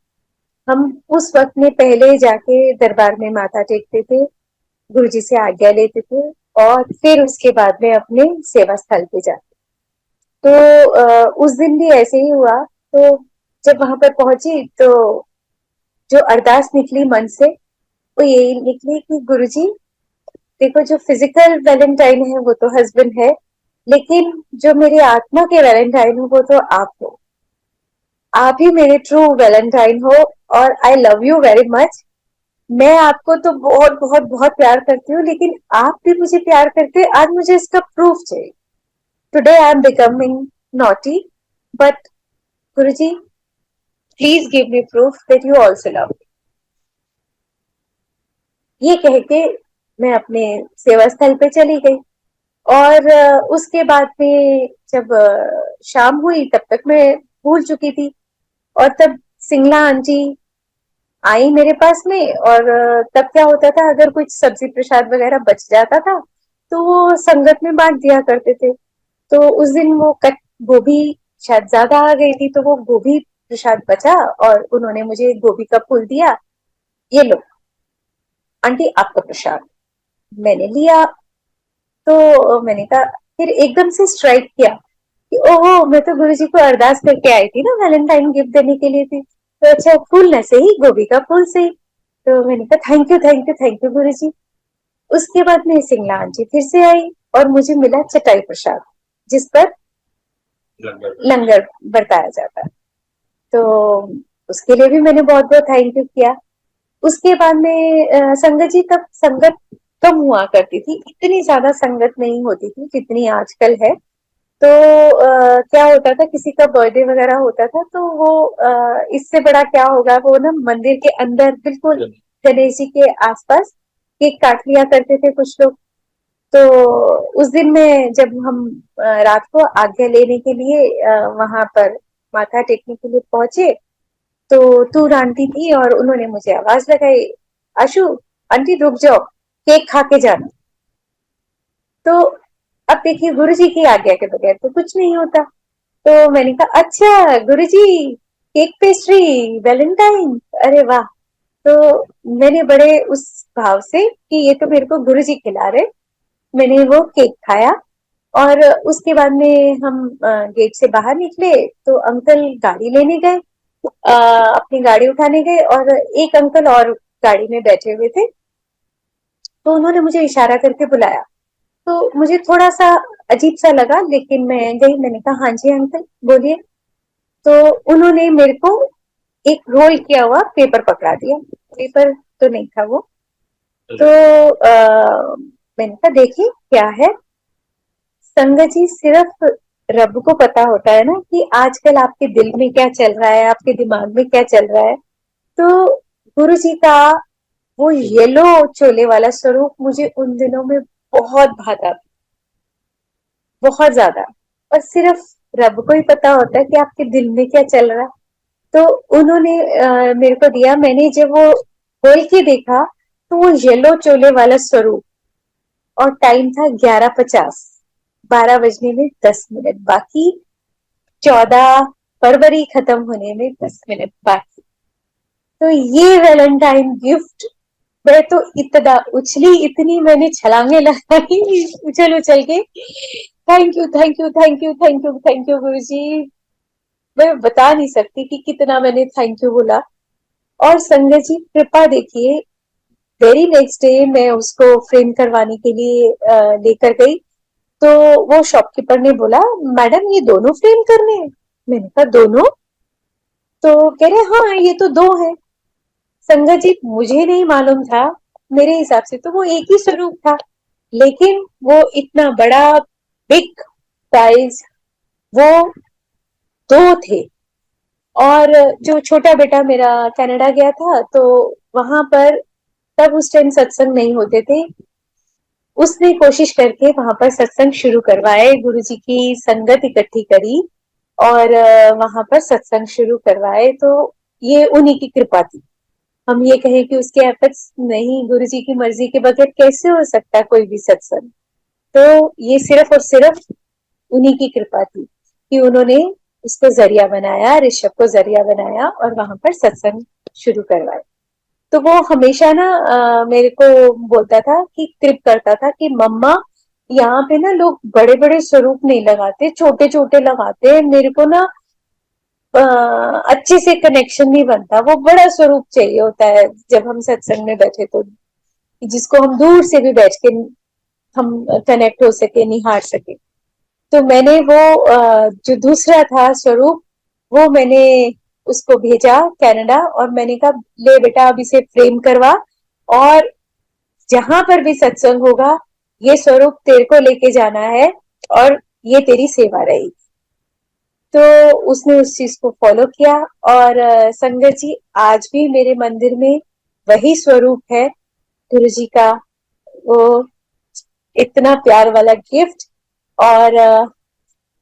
हम उस वक्त में पहले जाके दरबार में माथा टेकते थे, गुरुजी से आज्ञा लेते थे, और फिर उसके बाद में अपने सेवा स्थल पे जाते। तो उस दिन भी ऐसे ही हुआ। तो जब वहां पर पहुंची तो जो अरदास निकली मन से वो यही निकली कि गुरुजी, देखो, जो फिजिकल वैलेंटाइन है वो तो हस्बैंड है, लेकिन जो मेरी आत्मा के वैलेंटाइन हो वो तो आप हो। आप ही मेरे ट्रू वैलेंटाइन हो, और I love you very much. मैं आपको तो बहुत बहुत बहुत प्यार करती हूँ, लेकिन आप भी मुझे प्यार करते हैं, आज मुझे इसका प्रूफ चाहिए। Today I am becoming naughty, but Guruji, please give me proof that you also love. ये कह के मैं अपने सेवा स्थल पे चली गई। और उसके बाद में जब शाम हुई तब तक मैं भूल चुकी थी। और तब सिंगला आंटी आई मेरे पास में, और तब क्या होता था, अगर कुछ सब्जी प्रसाद वगैरह बच जाता था तो वो संगत में बांट दिया करते थे। तो उस दिन वो कट गोभी शायद ज्यादा आ गई थी, तो वो गोभी प्रसाद बचा और उन्होंने मुझे गोभी का फूल दिया, ये लो आंटी आपका प्रसाद। मैंने लिया। तो मैंने कहा, फिर एकदम से स्ट्राइक किया कि ओहो, मैं तो गुरुजी को अरदास करके आई थी ना, वैलेंटाइन गिफ्ट देने के लिए थी, तो अच्छा फूल न सही, गोभी का फूल सही। तो मैंने कहा thank you thank you thank you Guruji. उसके बाद में सिंगला आंटी फिर से आई और मुझे मिला चटाई प्रसाद, जिस पर लंगर बरताया जाता है। तो उसके लिए भी मैंने बहुत बहुत थैंक यू किया। उसके बाद में संगत जी, तब संगत कम हुआ करती थी, इतनी ज्यादा संगत नहीं होती थी जितनी आजकल है। तो क्या होता था, किसी का बर्थडे वगैरह होता था तो वो इससे बड़ा क्या होगा, वो ना मंदिर के अंदर बिल्कुल गणेश जी के आसपास केक काट लिया करते थे कुछ लोग। तो उस दिन में जब हम रात को आज्ञा लेने के लिए वहां पर माथा टेकने के लिए पहुंचे, तो तूर आंटी थी और उन्होंने मुझे आवाज लगाई, आशु आंटी रुक जाओ, केक खा के जाना। तो अब देखिए, गुरु जी की आज्ञा के बगैर तो कुछ नहीं होता। तो मैंने कहा अच्छा गुरु जी, केक पेस्ट्री वैलेंटाइन, अरे वाह। तो मैंने बड़े उस भाव से कि ये तो मेरे को गुरु जी खिला रहे, मैंने वो केक खाया। और उसके बाद में हम गेट से बाहर निकले तो अंकल गाड़ी लेने गए, अपनी गाड़ी उठाने गए, और एक अंकल और गाड़ी में बैठे हुए थे। तो उन्होंने मुझे इशारा करके बुलाया। तो मुझे थोड़ा सा अजीब सा लगा, लेकिन मैं गई, मैंने कहा हाँ जी अंकल बोलिए। तो उन्होंने मेरे को एक रोल किया हुआ पेपर पकड़ा दिया। पेपर तो नहीं था वो। तो मैंने कहा देखिए क्या है। संगत जी, सिर्फ रब को पता होता है ना कि आजकल आपके दिल में क्या चल रहा है, आपके दिमाग में क्या चल रहा है। तो गुरु जी का वो येलो चोले वाला स्वरूप मुझे उन दिनों में बहुत भाता, बहुत ज्यादा। और सिर्फ रब को ही पता होता है कि आपके दिल में क्या चल रहा है। तो उन्होंने मेरे को दिया, मैंने जब वो खोल के देखा तो वो येलो चोले वाला स्वरूप, और टाइम था 11:50, 12 बजने में 10 मिनट बाकी, 14 फरवरी खत्म होने में 10 मिनट बाकी। तो ये वैलेंटाइन गिफ्ट, मैं तो इतना उछली, इतनी मैंने छलांगे लगाई उछल उछल के, thank you thank you thank you thank you thank you गुरु जी। मैं बता नहीं सकती कि कितना मैंने थैंक यू बोला। और संगत जी कृपा देखिए, वेरी नेक्स्ट डे मैं उसको फ्रेम करवाने के लिए लेकर गई। तो वो शॉपकीपर ने बोला, मैडम ये दोनों फ्रेम करने हैं? मैंने कहा दोनों? तो कह रहे हाँ ये तो दो है। संगत जी मुझे नहीं मालूम था, मेरे हिसाब से तो वो एक ही स्वरूप था, लेकिन वो इतना बड़ा बिग साइज, वो दो थे। और जो छोटा बेटा मेरा कनाडा गया था, तो वहां पर तब उस टाइम सत्संग नहीं होते थे, उसने कोशिश करके वहां पर सत्संग शुरू करवाए, गुरुजी की संगत इकट्ठी करी और वहां पर सत्संग शुरू करवाए। तो ये उन्हीं की कृपा थी। हम ये कहें कि उसके एफर्ट्स नहीं, गुरुजी की मर्जी के बगैर कैसे हो सकता कोई भी सत्संग। तो ये सिर्फ और सिर्फ उन्हीं की कृपा थी कि उन्होंने उसको जरिया बनाया, ऋषभ को जरिया बनाया और वहां पर सत्संग शुरू करवाया। तो वो हमेशा ना मेरे को बोलता था कि कृप करता था कि मम्मा यहाँ पे ना लोग बड़े बड़े स्वरूप नहीं लगाते, छोटे छोटे लगाते हैं, मेरे को ना अच्छे से कनेक्शन नहीं बनता, वो बड़ा स्वरूप चाहिए होता है जब हम सत्संग में बैठे तो, जिसको हम दूर से भी बैठ के हम कनेक्ट हो सके, निहार सके। तो मैंने वो जो दूसरा था स्वरूप, वो मैंने उसको भेजा कनाडा और मैंने कहा ले बेटा अब इसे फ्रेम करवा, और जहां पर भी सत्संग होगा ये स्वरूप तेरे को लेके जाना है और ये तेरी सेवा रहेगी। तो उसने उस चीज को फॉलो किया और संगत जी आज भी मेरे मंदिर में वही स्वरूप है गुरु जी का, वो इतना प्यार वाला गिफ्ट। और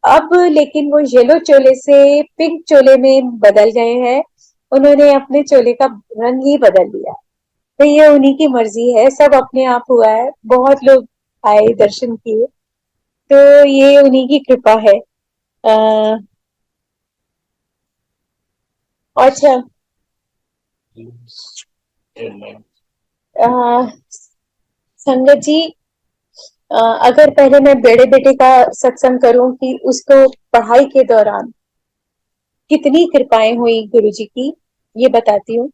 अब लेकिन वो येलो चोले से पिंक चोले में बदल गए हैं, उन्होंने अपने चोले का रंग ही बदल दिया। तो ये उन्हीं की मर्जी है, सब अपने आप हुआ है, बहुत लोग आए दर्शन किए, तो ये उन्हीं की कृपा है। अच्छा, संगत जी अगर पहले मैं बड़े बेटे का सत्संग करूं कि उसको पढ़ाई के दौरान कितनी कृपाएं हुई गुरु जी की, ये बताती हूँ।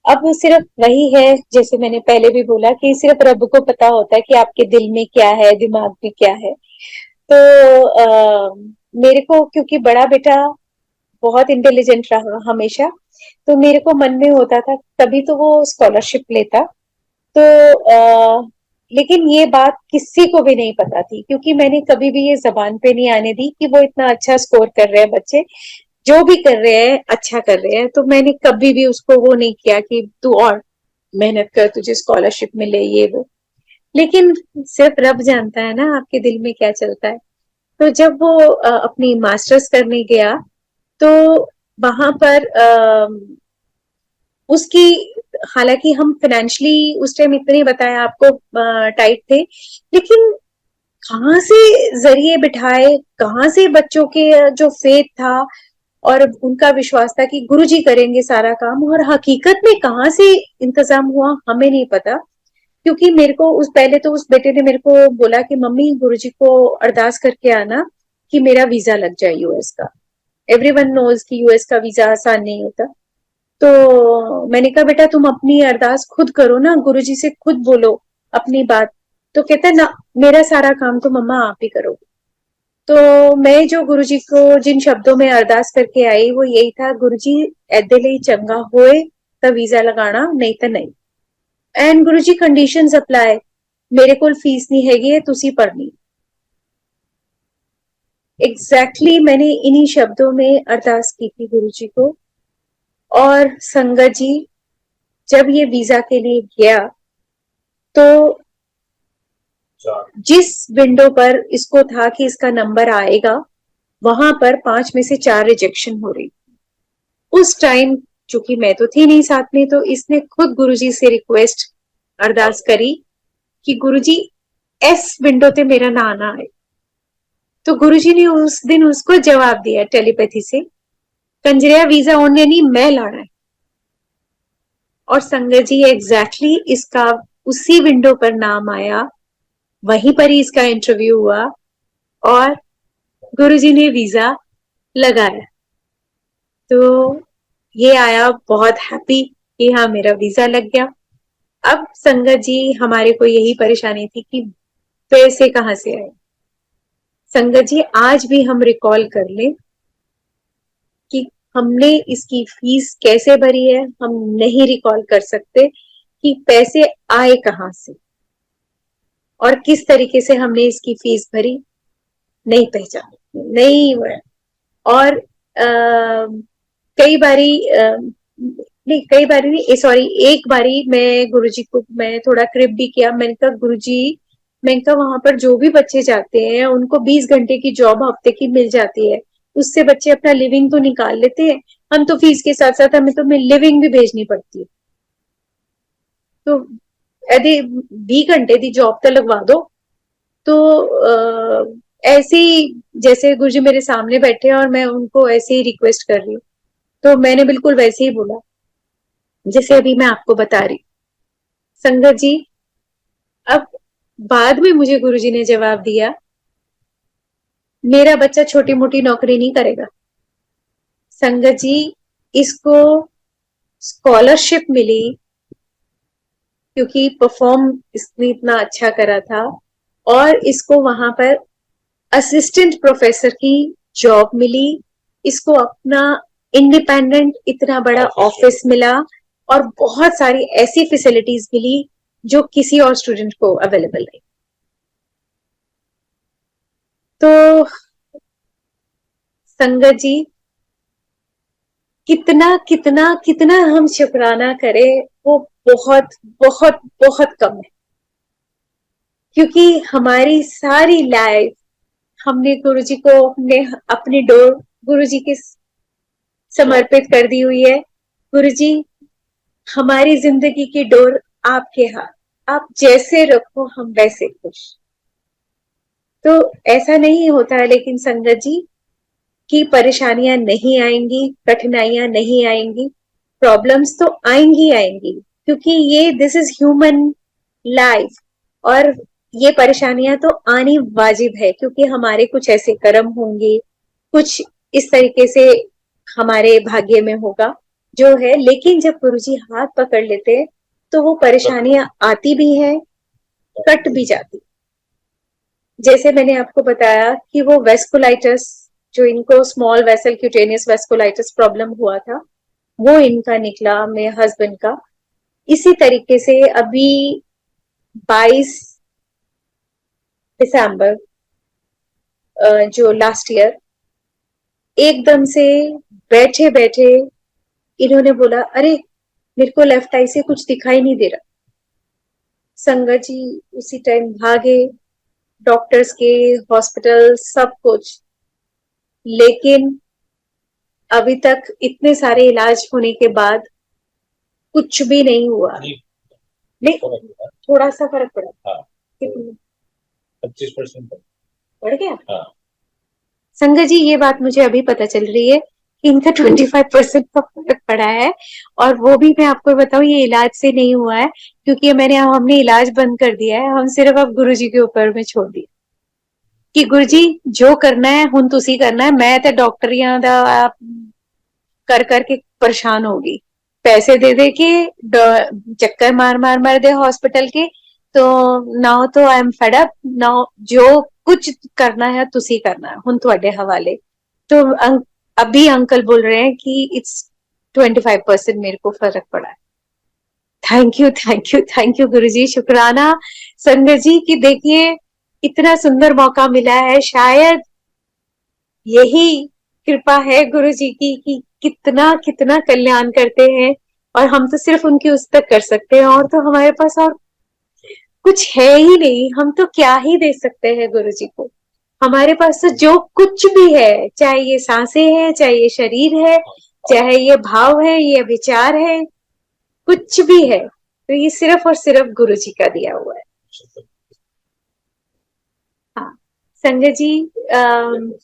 अब सिर्फ वही है, जैसे मैंने पहले भी बोला कि सिर्फ रब को पता होता है कि आपके दिल में क्या है, दिमाग में क्या है। तो मेरे को क्योंकि बड़ा बेटा बहुत इंटेलिजेंट रहा हमेशा, तो मेरे को मन में होता था तभी तो वो स्कॉलरशिप लेता। तो लेकिन ये बात किसी को भी नहीं पता थी, क्योंकि मैंने कभी भी ये जबान पे नहीं आने दी कि वो इतना अच्छा स्कोर कर रहे हैं बच्चे, जो भी कर रहे हैं अच्छा कर रहे हैं, तो मैंने कभी भी उसको वो नहीं किया कि तू और मेहनत कर, तुझे स्कॉलरशिप मिले ये वो। लेकिन सिर्फ रब जानता है ना आपके दिल में क्या चलता है। तो जब वो अपनी मास्टर्स करने गया, तो वहां पर उसकी, हालांकि हम फाइनेंशियली उस टाइम इतने बताया आपको टाइट थे, लेकिन कहाँ से जरिए बिठाए, कहाँ से बच्चों के जो फेथ था और उनका विश्वास था कि गुरुजी करेंगे सारा काम, और हकीकत में कहाँ से इंतजाम हुआ हमें नहीं पता। क्योंकि मेरे को उस पहले तो उस बेटे ने मेरे को बोला कि मम्मी गुरुजी को अरदास करके आना कि मेरा वीजा लग जाए यूएस का। एवरीवन नोज कि यूएस का वीजा आसान नहीं होता। तो मैंने कहा बेटा तुम अपनी अरदास खुद करो ना, गुरुजी से खुद बोलो अपनी बात। तो कहता ना, मेरा सारा काम तो मम्मा आप ही करोगे। तो मैं जो गुरुजी को जिन शब्दों में अरदास करके आई वो यही था, गुरुजी ऐदे ਲਈ चंगा होए ਤਾਂ वीजा लगाना, नहीं तो नहीं। एंड गुरुजी कंडीशंस अप्लाई, मेरे को फीस नहीं हैगी है, तुसी पढ़नी। एग्जैक्टली मैंने इन्हीं शब्दों में अरदास की थी गुरुजी को। और संगत जी जब ये वीजा के लिए गया, तो जिस विंडो पर इसको था कि इसका नंबर आएगा, वहां पर 5 में से 4 रिजेक्शन हो रही। उस टाइम चूंकि मैं तो थी नहीं साथ में, तो इसने खुद गुरुजी से रिक्वेस्ट अरदास करी कि गुरुजी एस विंडो ते मेरा ना आना आए। तो गुरुजी ने उस दिन उसको जवाब दिया टेलीपैथी से, कंजरिया वीजा उन्हें नहीं मैं लाना है। और संगत जी एग्जैक्टली इसका उसी विंडो पर नाम आया, वहीं पर ही इसका इंटरव्यू हुआ और गुरुजी ने वीजा लगाया। तो ये आया बहुत हैप्पी कि हाँ मेरा वीजा लग गया। अब संगत जी हमारे को यही परेशानी थी कि पैसे कहाँ से आए? संगत जी, आज भी हम रिकॉल कर लें कि हमने इसकी फीस कैसे भरी है, हम नहीं रिकॉल कर सकते कि पैसे आए कहाँ से और किस तरीके से हमने इसकी फीस भरी, नहीं पहचान, नहीं। और कई बारी नहीं, कई बारी नहीं, सॉरी, एक बारी मैं गुरुजी को मैं थोड़ा क्रिप भी किया। मैंने कहा गुरुजी, मैंने कहा वहां पर जो भी बच्चे जाते हैं उनको 20 घंटे की जॉब हफ्ते की मिल जाती है, उससे बच्चे अपना लिविंग तो निकाल लेते हैं। हम तो फीस के साथ साथ हमें तो लिविंग भी भेजनी पड़ती है, तो यदि 20 घंटे की जॉब तो लगवा दो। तो ऐसी, जैसे गुरुजी मेरे सामने बैठे हैं और मैं उनको ऐसे ही रिक्वेस्ट कर रही हूँ, तो मैंने बिल्कुल वैसे ही बोला जैसे अभी मैं आपको बता रही। संगत जी, अब बाद में मुझे गुरुजी ने जवाब दिया, मेरा बच्चा छोटी मोटी नौकरी नहीं करेगा। संगत जी, इसको स्कॉलरशिप मिली क्योंकि परफॉर्म इसने इतना अच्छा करा था, और इसको वहां पर असिस्टेंट प्रोफेसर की जॉब मिली, इसको अपना इंडिपेंडेंट इतना बड़ा ऑफिस मिला, और बहुत सारी ऐसी फैसिलिटीज मिली जो किसी और स्टूडेंट को अवेलेबल नहीं। तो संगत जी, कितना कितना कितना हम शुक्राना करें, वो बहुत बहुत बहुत कम है। क्योंकि हमारी सारी लाइफ हमने गुरुजी को अपनी डोर गुरुजी के समर्पित कर दी हुई है। गुरुजी, हमारी जिंदगी की डोर आपके हाथ, आप जैसे रखो हम वैसे खुश। तो ऐसा नहीं होता है लेकिन संगत जी, कि परेशानियां नहीं आएंगी, कठिनाइयां नहीं आएंगी, प्रॉब्लम्स तो आएंगी आएंगी, क्योंकि ये दिस इज ह्यूमन लाइफ, और ये परेशानियां तो आनी वाजिब है, क्योंकि हमारे कुछ ऐसे कर्म होंगे, कुछ इस तरीके से हमारे भाग्य में होगा जो है। लेकिन जब गुरुजी हाथ पकड़ लेते हैं तो वो परेशानियां आती भी है, कट भी जाती। जैसे मैंने आपको बताया कि वो वेस्कुलाइटिस, जो इनको small vessel cutaneous vasculitis problem हुआ था, वो इनका निकला, मेरे हस्बैंड का। इसी तरीके से अभी 22 दिसंबर जो लास्ट ईयर, एकदम से बैठे बैठे इन्होंने बोला, अरे मेरे को लेफ्ट आई से कुछ दिखाई नहीं दे रहा। संगत जी, उसी टाइम भागे, डॉक्टर्स के, हॉस्पिटल, सब कुछ, लेकिन अभी तक इतने सारे इलाज होने के बाद कुछ भी नहीं हुआ। नहीं, थोड़ा सा फर्क पड़ा। हाँ, 25% बढ़ गया। हाँ। संगत जी, ये बात मुझे अभी पता चल रही है कि इनका 25% का फर्क पड़ा है, और वो भी मैं आपको बताऊं, ये इलाज से नहीं हुआ है, क्योंकि हमने इलाज बंद कर दिया है। हम सिर्फ अब गुरुजी के ऊपर में छोड़ दिया कि गुरुजी जो करना है हुन तुसी करना है, मैं तो डॉक्टरियां दा कर करके परेशान होगी, पैसे दे दे के चक्कर मार मार मार दे हॉस्पिटल के। तो नाउ तो I am fed up, now जो कुछ करना है तुसी करना है, हुन तुहाडे हवाले। तो अभी अंकल बोल रहे हैं कि इट्स 25% मेरे को फर्क पड़ा है। Thank you thank you thank you Guruji, शुक्राना संगत जी की देखिए इतना सुंदर मौका मिला है। शायद यही कृपा है गुरु जी की कि कितना कितना कल्याण करते हैं, और हम तो सिर्फ उनकी उस तक कर सकते हैं, और तो हमारे पास और कुछ है ही नहीं। हम तो क्या ही दे सकते हैं गुरु जी को। हमारे पास तो जो कुछ भी है, चाहे ये सांसें हैं, चाहे ये शरीर है, चाहे ये भाव है, ये विचार है, कुछ भी है, तो ये सिर्फ और सिर्फ गुरु जी का दिया हुआ है। हाँ संजय जी,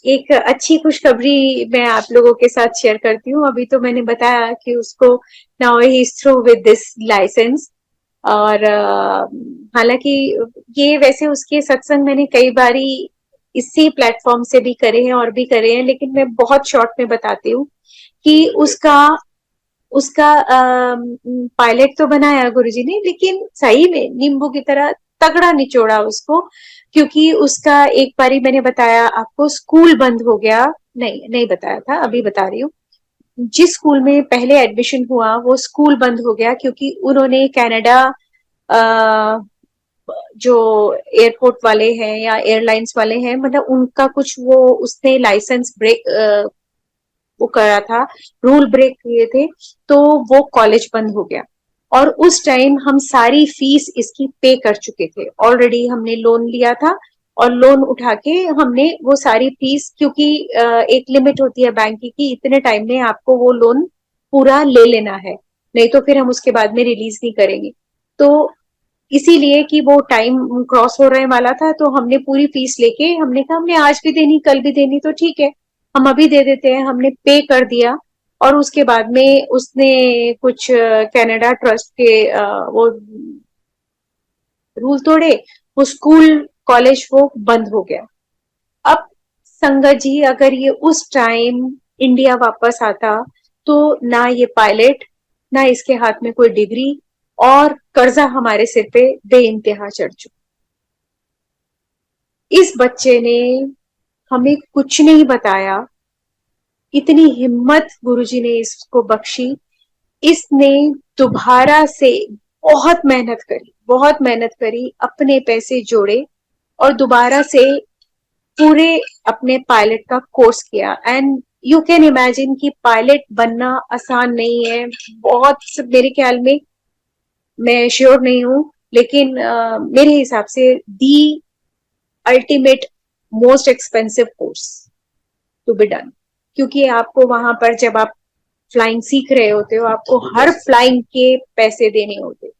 एक अच्छी खुशखबरी मैं आप लोगों के साथ शेयर करती हूँ। अभी तो मैंने बताया कि उसको now he is through with this licence, और हालांकि ये वैसे उसके सत्संग मैंने कई बारी इसी प्लेटफॉर्म से भी करे हैं और भी करे हैं, लेकिन मैं बहुत शॉर्ट में बताती हूँ कि उसका उसका पायलट तो बनाया गुरुजी ने, लेकिन सही में नींबू की तरह तगड़ा निचोड़ा उसको, क्योंकि उसका एक बारी मैंने बताया आपको स्कूल बंद हो गया, नहीं बताया था, अभी बता रही हूँ। जिस स्कूल में पहले एडमिशन हुआ वो स्कूल बंद हो गया क्योंकि उन्होंने कनाडा जो एयरपोर्ट वाले हैं या एयरलाइंस वाले हैं, मतलब उनका कुछ वो उसने लाइसेंस ब्रेक वो करा था, रूल ब्रेक किए थे, तो वो कॉलेज बंद हो गया। और उस टाइम हम सारी फीस इसकी पे कर चुके थे, ऑलरेडी हमने लोन लिया था और लोन उठा के हमने वो सारी फीस, क्योंकि एक लिमिट होती है बैंक की इतने टाइम में आपको वो लोन पूरा ले लेना है, नहीं तो फिर हम उसके बाद में रिलीज नहीं करेंगे। तो इसीलिए कि वो टाइम क्रॉस हो रहे वाला था, तो हमने पूरी फीस लेके हमने कहा हमने आज भी देनी कल भी देनी, तो ठीक है हम अभी दे देते हैं, हमने पे कर दिया। और उसके बाद में उसने कुछ कनाडा ट्रस्ट के वो रूल तोड़े, वो स्कूल कॉलेज वो बंद हो गया। अब संगत जी, अगर ये उस टाइम इंडिया वापस आता तो ना ये पायलट, ना इसके हाथ में कोई डिग्री, और कर्जा हमारे सिर पे बेइंतहा चढ़ चुका। इस बच्चे ने हमें कुछ नहीं बताया, इतनी हिम्मत गुरुजी ने इसको बख्शी, इसने दोबारा से बहुत मेहनत करी, अपने पैसे जोड़े और दोबारा से पूरे अपने पायलट का कोर्स किया। एंड यू कैन इमेजिन कि पायलट बनना आसान नहीं है, बहुत मेरे ख्याल में, मैं श्योर नहीं हूं, लेकिन मेरे हिसाब से the ultimate most expensive course to be done, क्योंकि आपको वहां पर जब आप फ्लाइंग सीख रहे होते हो आपको हर फ्लाइंग के पैसे देने होते,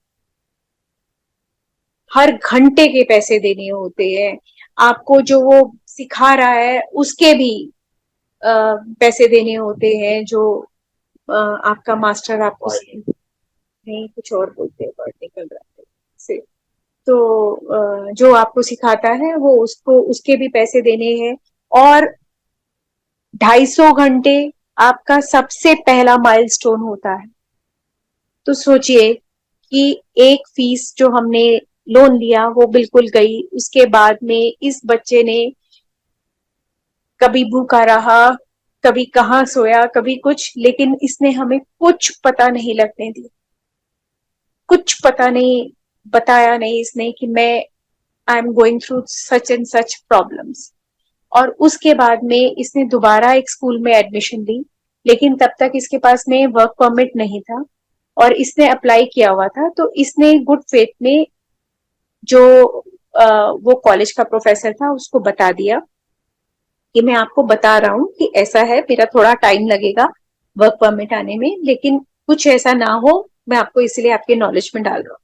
हर घंटे के पैसे देने होते हैं, आपको जो वो सिखा रहा है उसके भी पैसे देने होते हैं, जो आपका मास्टर आपको नहीं कुछ और बोलते हैं, वर्ड निकल रहा है से, तो जो आपको सिखाता है वो उसको उसके भी पैसे देने हैं। और 250 घंटे आपका सबसे पहला माइलस्टोन होता है। तो सोचिए कि एक फीस जो हमने लोन लिया वो बिल्कुल गई, उसके बाद में इस बच्चे ने कभी भूखा रहा, कभी कहाँ सोया, कभी कुछ, लेकिन इसने हमें कुछ पता नहीं लगने दिया, कुछ पता नहीं, बताया नहीं इसने कि मैं I am going through such and such problems. और उसके बाद में इसने दोबारा एक स्कूल में एडमिशन ली, लेकिन तब तक इसके पास में वर्क परमिट नहीं था और इसने अप्लाई किया हुआ था। तो इसने गुड फेथ में जो वो कॉलेज का प्रोफेसर था उसको बता दिया कि मैं आपको बता रहा हूँ कि ऐसा है, मेरा थोड़ा टाइम लगेगा वर्क परमिट आने में, लेकिन कुछ ऐसा ना हो, मैं आपको इसलिए आपके नॉलेज में डाल रहा हूँ।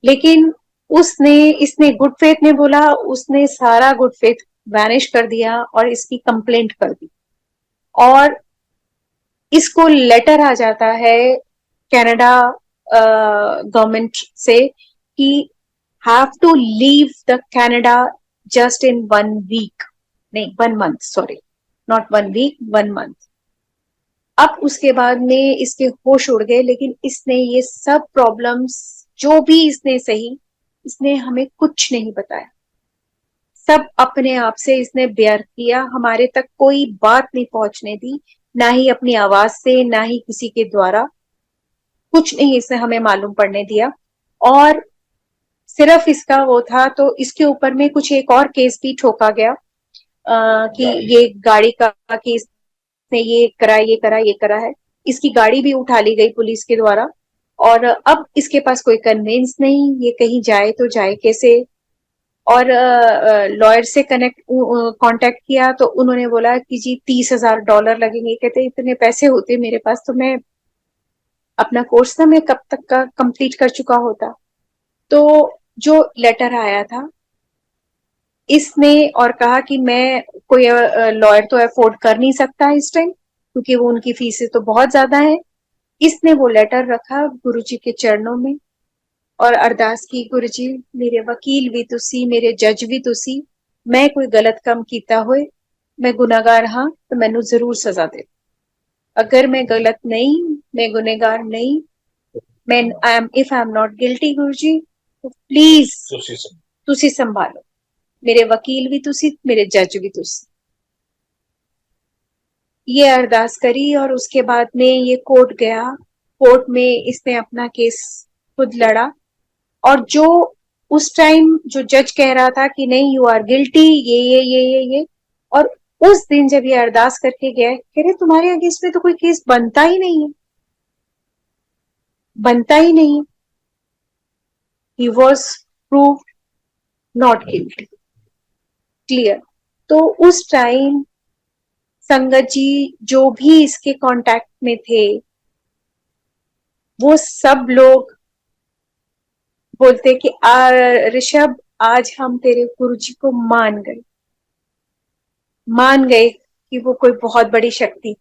लेकिन इसने गुड फेथ में बोला, उसने सारा गुड फेथ वैनिश कर दिया और इसकी कंप्लेंट कर दी, और इसको लेटर आ जाता है कनाडा गवर्नमेंट से कि have to leave the Canada just in 1 week, नहीं 1 month, sorry, not 1 week, 1 month. अब उसके बाद में इसके होश उड़ गए, लेकिन इसने ये सब प्रॉब्लम्स जो भी इसने सही, इसने हमें कुछ नहीं बताया, सब अपने आप से इसने बेयर किया, हमारे तक कोई बात नहीं पहुंचने दी, ना ही अपनी आवाज से, ना ही किसी के द्वारा, कुछ नहीं इसने हमें मालूम पड़ने दिया। और सिर्फ इसका वो था, तो इसके ऊपर में कुछ एक और केस भी ठोका गया कि ये गाड़ी का केस ने ये करा है, इसकी गाड़ी भी उठा ली गई पुलिस के द्वारा। और अब इसके पास कोई कन्वेंस नहीं, ये कहीं जाए तो जाए कैसे। और लॉयर से कांटेक्ट किया तो उन्होंने बोला कि जी $30,000 लगेंगे। कहते इतने पैसे होते मेरे पास तो मैं अपना कोर्स ना मैं कब तक का कंप्लीट कर चुका होता। तो जो लेटर आया था इसने और कहा कि मैं कोई लॉयर तो अफोर्ड कर नहीं सकता इस टाइम, क्योंकि वो उनकी फीसें तो बहुत ज्यादा है। इसने वो लेटर रखा गुरुजी के चरणों में और अरदास की, गुरुजी मेरे वकील भी तुसी, मेरे जज भी तुसी, मैं कोई गलत काम कीता होए, मैं गुनाहगार हाँ तो मैनू जरूर सजा दे। अगर मैं गलत नहीं, मैं गुनहगार नहीं, मैं I am if I am not guilty Guruji, तो प्लीज तुसी संभालो, मेरे वकील भी तुसी, मेरे जज भी तुसी। ये अरदास करी और उसके बाद में ये कोर्ट गया। कोर्ट में इसने अपना केस खुद लड़ा, और जो उस टाइम जो जज कह रहा था कि नहीं यू आर गिल्टी, ये, और उस दिन जब ये अरदास करके गए, कह रहे तुम्हारे अगेंस्ट में तो कोई केस बनता ही नहीं है, बनता ही नहीं है। He was proved not guilty, clear. तो उस टाइम संगत जी जो भी इसके कांटेक्ट में थे, वो सब लोग बोलते कि ऋषभ, आज हम तेरे गुरुजी को मान गए कि वो कोई बहुत बड़ी शक्ति।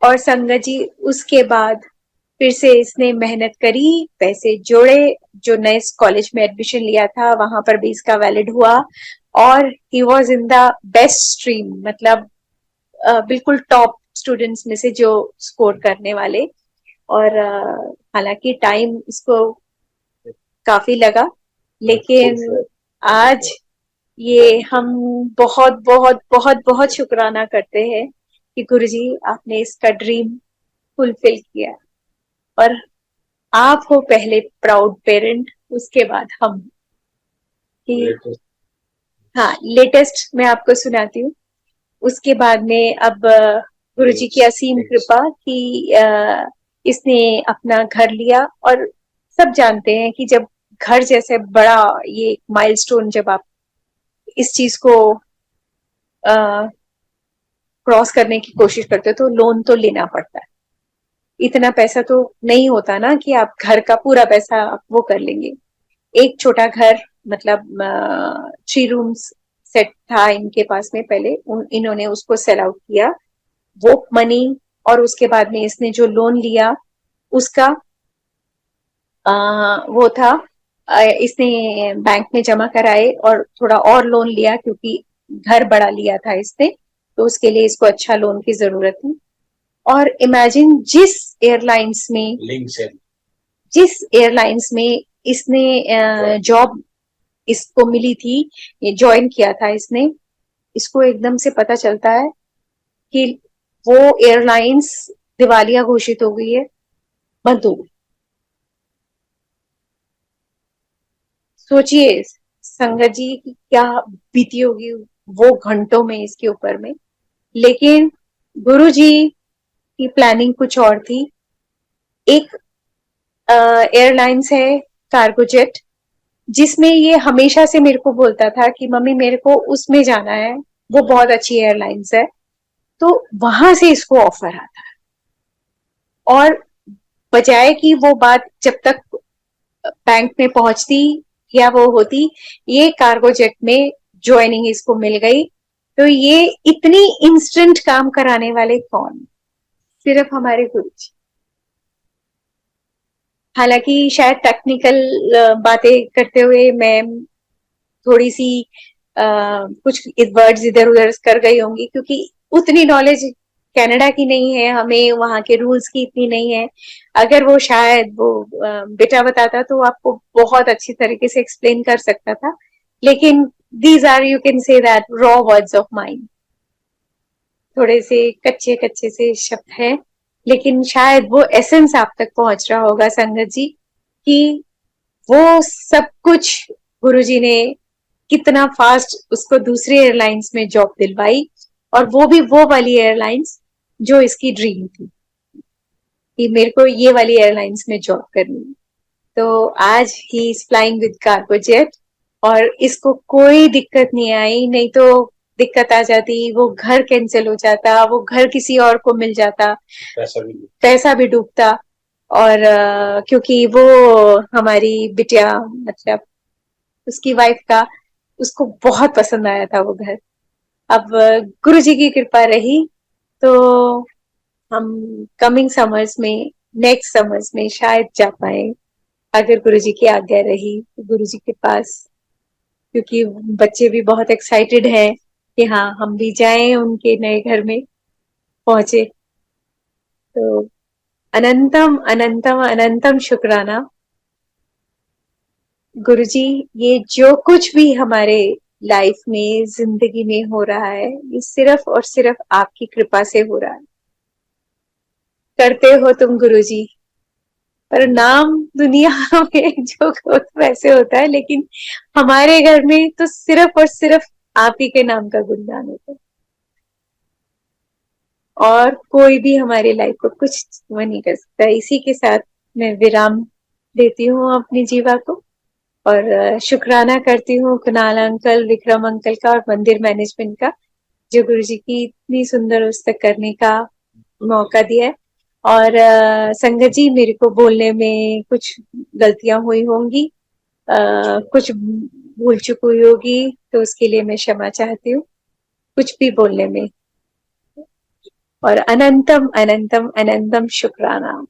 और संगत जी उसके बाद फिर से इसने मेहनत करी, पैसे जोड़े, जो नए कॉलेज में एडमिशन लिया था वहां पर भी इसका वैलिड हुआ, और he was in the best stream, मतलब बिल्कुल टॉप स्टूडेंट्स में से जो स्कोर करने वाले। और हालांकि टाइम इसको काफी लगा, लेकिन आज ये हम बहुत बहुत बहुत बहुत शुक्राना करते हैं कि गुरुजी आपने इसका ड्रीम फुलफिल किया। और आप हो पहले प्राउड पेरेंट, उसके बाद हम। कि हाँ, लेटेस्ट मैं आपको सुनाती हूँ। उसके बाद में अब गुरुजी की असीम कृपा कि इसने अपना घर लिया। और सब जानते हैं कि जब घर जैसे बड़ा ये माइलस्टोन जब आप इस चीज को क्रॉस करने की कोशिश करते हो तो लोन तो लेना पड़ता है। इतना पैसा तो नहीं होता ना कि आप घर का पूरा पैसा आप वो कर लेंगे। एक छोटा घर, मतलब 3 रूम्स सेट था इनके पास में पहले, इन्होंने उसको सेल आउट किया, वो मनी, और उसके बाद में इसने जो लोन लिया उसका वो था, इसने बैंक में जमा कराए और थोड़ा और लोन लिया क्योंकि घर बड़ा लिया था इसने, तो उसके लिए इसको अच्छा लोन की जरूरत थी। और इमेजिन जिस एयरलाइंस में इसने जॉब इसको मिली थी, ये ज्वाइन किया था इसने, इसको एकदम से पता चलता है कि वो एयरलाइंस दिवालिया घोषित हो गई है, बंद हो गई। सोचिए संगत जी की क्या बीती होगी वो घंटों में इसके ऊपर में। लेकिन गुरु जी की प्लानिंग कुछ और थी। एक एयरलाइंस है कार्गो जेट, जिसमें ये हमेशा से मेरे को बोलता था कि मम्मी मेरे को उसमें जाना है, वो बहुत अच्छी एयरलाइंस है। तो वहां से इसको ऑफर आता है, और बजाय कि वो बात जब तक बैंक में पहुंचती या वो होती, ये कार्गो जेट में ज्वाइनिंग इसको मिल गई। तो ये इतनी इंस्टेंट काम कराने वाले कौन? सिर्फ हमारे गुरुजी। हालांकि शायद टेक्निकल बातें करते हुए मैं थोड़ी सी कुछ वर्ड्स इधर उधर कर गई होंगी, क्योंकि उतनी नॉलेज कनाडा की नहीं है, हमें वहां के रूल्स की इतनी नहीं है। अगर वो शायद वो बेटा बताता तो आपको बहुत अच्छी तरीके से एक्सप्लेन कर सकता था, लेकिन these are, you can say that, raw words of mind, थोड़े से कच्चे कच्चे से शब्द हैं। लेकिन शायद वो एसेंस आप तक पहुंच रहा होगा संगत जी, कि वो सब कुछ गुरुजी ने कितना फास्ट उसको दूसरी एयरलाइंस में जॉब दिलवाई, और वो भी वो वाली एयरलाइंस जो इसकी ड्रीम थी कि मेरे को ये वाली एयरलाइंस में जॉब करनी है। तो आज he is flying with cargo jet, और इसको कोई दिक्कत नहीं आई। नहीं तो दिक्कत आ जाती, वो घर कैंसिल हो जाता, वो घर किसी और को मिल जाता, पैसा भी डूबता। और क्योंकि वो हमारी बिटिया, मतलब उसकी वाइफ का, उसको बहुत पसंद आया था वो घर। अब गुरु जी की कृपा रही तो हम कमिंग समर्स में, नेक्स्ट समर्स में शायद जा पाए, अगर गुरु जी की आज्ञा रही तो गुरु जी के पास। क्योंकि बच्चे भी बहुत एक्साइटेड हैं कि हाँ हम भी जाएं उनके नए घर में पहुंचे। तो अनंतम अनंतम अनंतम शुक्राना गुरुजी, ये जो कुछ भी हमारे लाइफ में, जिंदगी में हो रहा है, ये सिर्फ और सिर्फ आपकी कृपा से हो रहा है। करते हो तुम गुरुजी, पर नाम दुनिया में जो वैसे होता है, लेकिन हमारे घर में तो सिर्फ और सिर्फ आप ही के नाम का गुणगान होता है, और कोई भी हमारी लाइफ को कुछ वो नहीं कर सकता। इसी के साथ मैं विराम देती हूँ अपनी जीवा को, और शुक्राना करती हूँ कुणाल अंकल, विक्रम अंकल का और मंदिर मैनेजमेंट का, जो गुरुजी की इतनी सुंदर पुस्तक करने का मौका दिया है। और संगत जी, मेरे को बोलने में कुछ गलतियां हुई होंगी, कुछ भूल चूक हुई होगी, तो उसके लिए मैं क्षमा चाहती हूँ, कुछ भी बोलने में। और अनंतम अनंतम अनंतम शुक्राना।